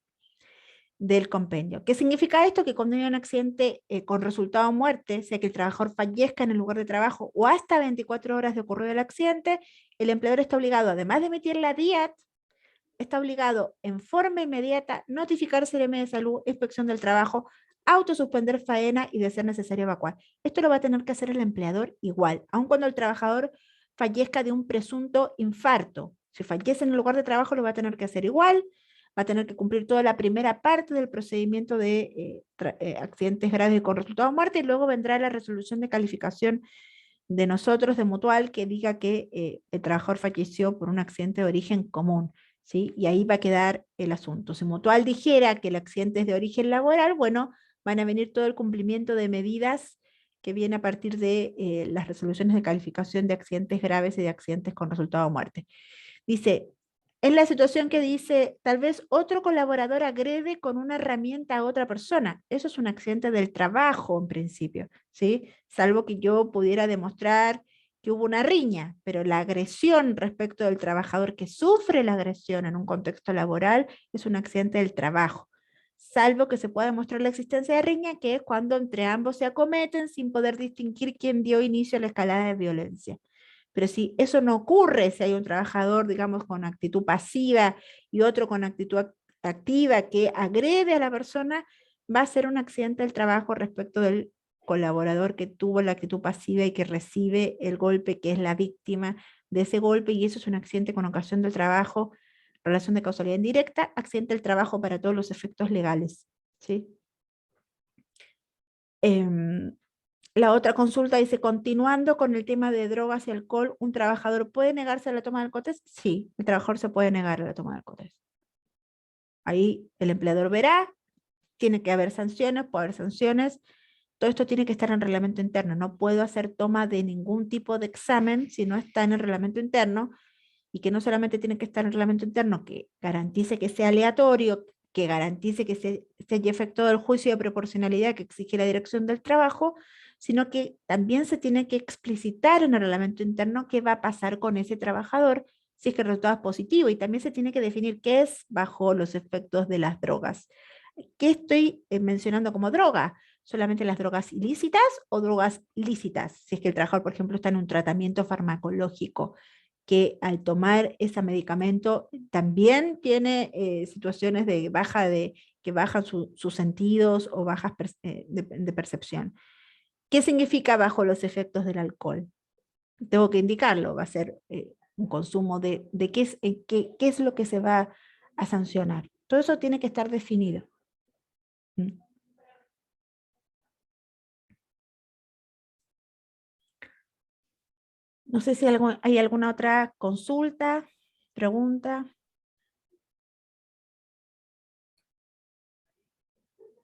del compendio. ¿Qué significa esto? Que cuando hay un accidente con resultado de muerte, sea que el trabajador fallezca en el lugar de trabajo o hasta 24 horas de ocurrido el accidente, el empleador está obligado, además de emitir la DIAT, está obligado en forma inmediata notificar CRM de Salud, Inspección del Trabajo, autosuspender faena y de ser necesario evacuar. Esto lo va a tener que hacer el empleador igual, aun cuando el trabajador fallezca de un presunto infarto. Si fallece en el lugar de trabajo lo va a tener que hacer igual, va a tener que cumplir toda la primera parte del procedimiento de accidentes graves con resultado de muerte y luego vendrá la resolución de calificación de nosotros, de Mutual, que diga que el trabajador falleció por un accidente de origen común. ¿Sí? Y ahí va a quedar el asunto. Si Mutual dijera que el accidente es de origen laboral, bueno, van a venir todo el cumplimiento de medidas que viene a partir de las resoluciones de calificación de accidentes graves y de accidentes con resultado de muerte. Dice, en la situación que dice, tal vez otro colaborador agrede con una herramienta a otra persona. Eso es un accidente del trabajo en principio, ¿sí? Salvo que yo pudiera demostrar que hubo una riña, pero la agresión respecto del trabajador que sufre la agresión en un contexto laboral es un accidente del trabajo, salvo que se pueda demostrar la existencia de riña, que es cuando entre ambos se acometen sin poder distinguir quién dio inicio a la escalada de violencia. Pero si eso no ocurre, si hay un trabajador, digamos, con actitud pasiva y otro con actitud activa que agrede a la persona, va a ser un accidente del trabajo respecto del colaborador que tuvo la actitud pasiva y que recibe el golpe, que es la víctima de ese golpe, y eso es un accidente con ocasión del trabajo, relación de causalidad indirecta, accidente del trabajo para todos los efectos legales. ¿Sí? La otra consulta dice, continuando con el tema de drogas y alcohol, ¿un trabajador puede negarse a la toma de alcoholes? Sí, el trabajador se puede negar a la toma de alcoholes. Ahí el empleador verá, tiene que haber sanciones, puede haber sanciones. Todo esto tiene que estar en el reglamento interno. No puedo hacer toma de ningún tipo de examen si no está en el reglamento interno, y que no solamente tiene que estar en el reglamento interno, que garantice que sea aleatorio, que garantice que se haya efectuado el juicio de proporcionalidad que exige la Dirección del Trabajo, sino que también se tiene que explicitar en el reglamento interno qué va a pasar con ese trabajador si es que el resultado es positivo, y también se tiene que definir qué es bajo los efectos de las drogas. ¿Qué estoy mencionando como droga? ¿Solamente las drogas ilícitas o drogas lícitas? Si es que el trabajador, por ejemplo, está en un tratamiento farmacológico, que al tomar ese medicamento también tiene situaciones de que bajan sus sentidos o bajas de percepción. ¿Qué significa bajo los efectos del alcohol? Tengo que indicarlo, va a ser un consumo de qué es lo que se va a sancionar. Todo eso tiene que estar definido. No sé si hay alguna otra consulta, pregunta.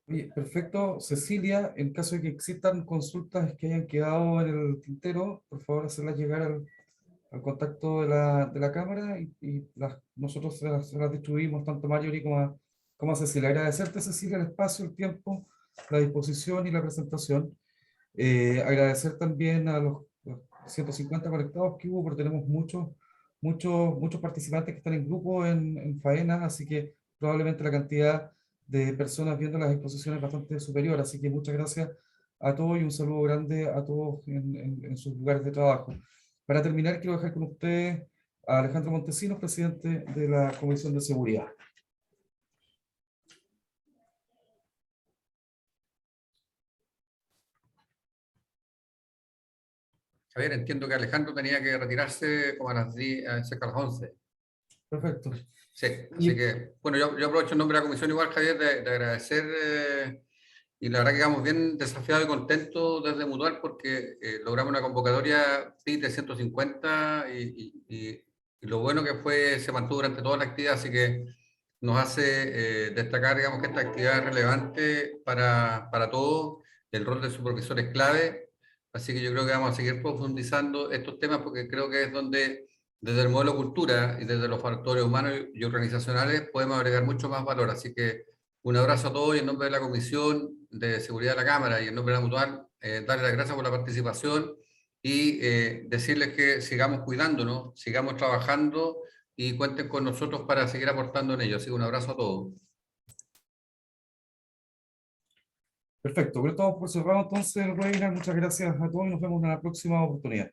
Oye, perfecto. Cecilia, en caso de que existan consultas que hayan quedado en el tintero, por favor, hacerlas llegar al contacto de la Cámara y nosotros se las distribuimos tanto a Marjorie como a Cecilia. Agradecerte, Cecilia, el espacio, el tiempo, la disposición y la presentación. Agradecer también a los 150 conectados que hubo, porque tenemos muchos participantes que están en grupo en faena, así que probablemente la cantidad de personas viendo las exposiciones es bastante superior. Así que muchas gracias a todos y un saludo grande a todos en sus lugares de trabajo. Para terminar, quiero dejar con ustedes a Alejandro Montesinos, presidente de la Comisión de Seguridad. Javier, entiendo que Alejandro tenía que retirarse como a las 10, cerca de las 11. Perfecto. Sí, así que, bueno, yo aprovecho en nombre de la comisión igual, Javier, de agradecer, y la verdad que quedamos bien desafiados y contentos desde Mutual porque logramos una convocatoria PIT de 150 y lo bueno que fue, se mantuvo durante toda la actividad, así que nos hace destacar, digamos, que esta actividad es relevante para todos, el rol del supervisor es clave, así que yo creo que vamos a seguir profundizando estos temas porque creo que es donde desde el modelo cultura y desde los factores humanos y organizacionales podemos agregar mucho más valor. Así que un abrazo a todos y en nombre de la Comisión de Seguridad de la Cámara y en nombre de la Mutual, darles las gracias por la participación y decirles que sigamos cuidándonos, sigamos trabajando y cuenten con nosotros para seguir aportando en ello. Así que un abrazo a todos. Perfecto, pero estamos por cerrado entonces el webinar. Muchas gracias a todos y nos vemos en la próxima oportunidad.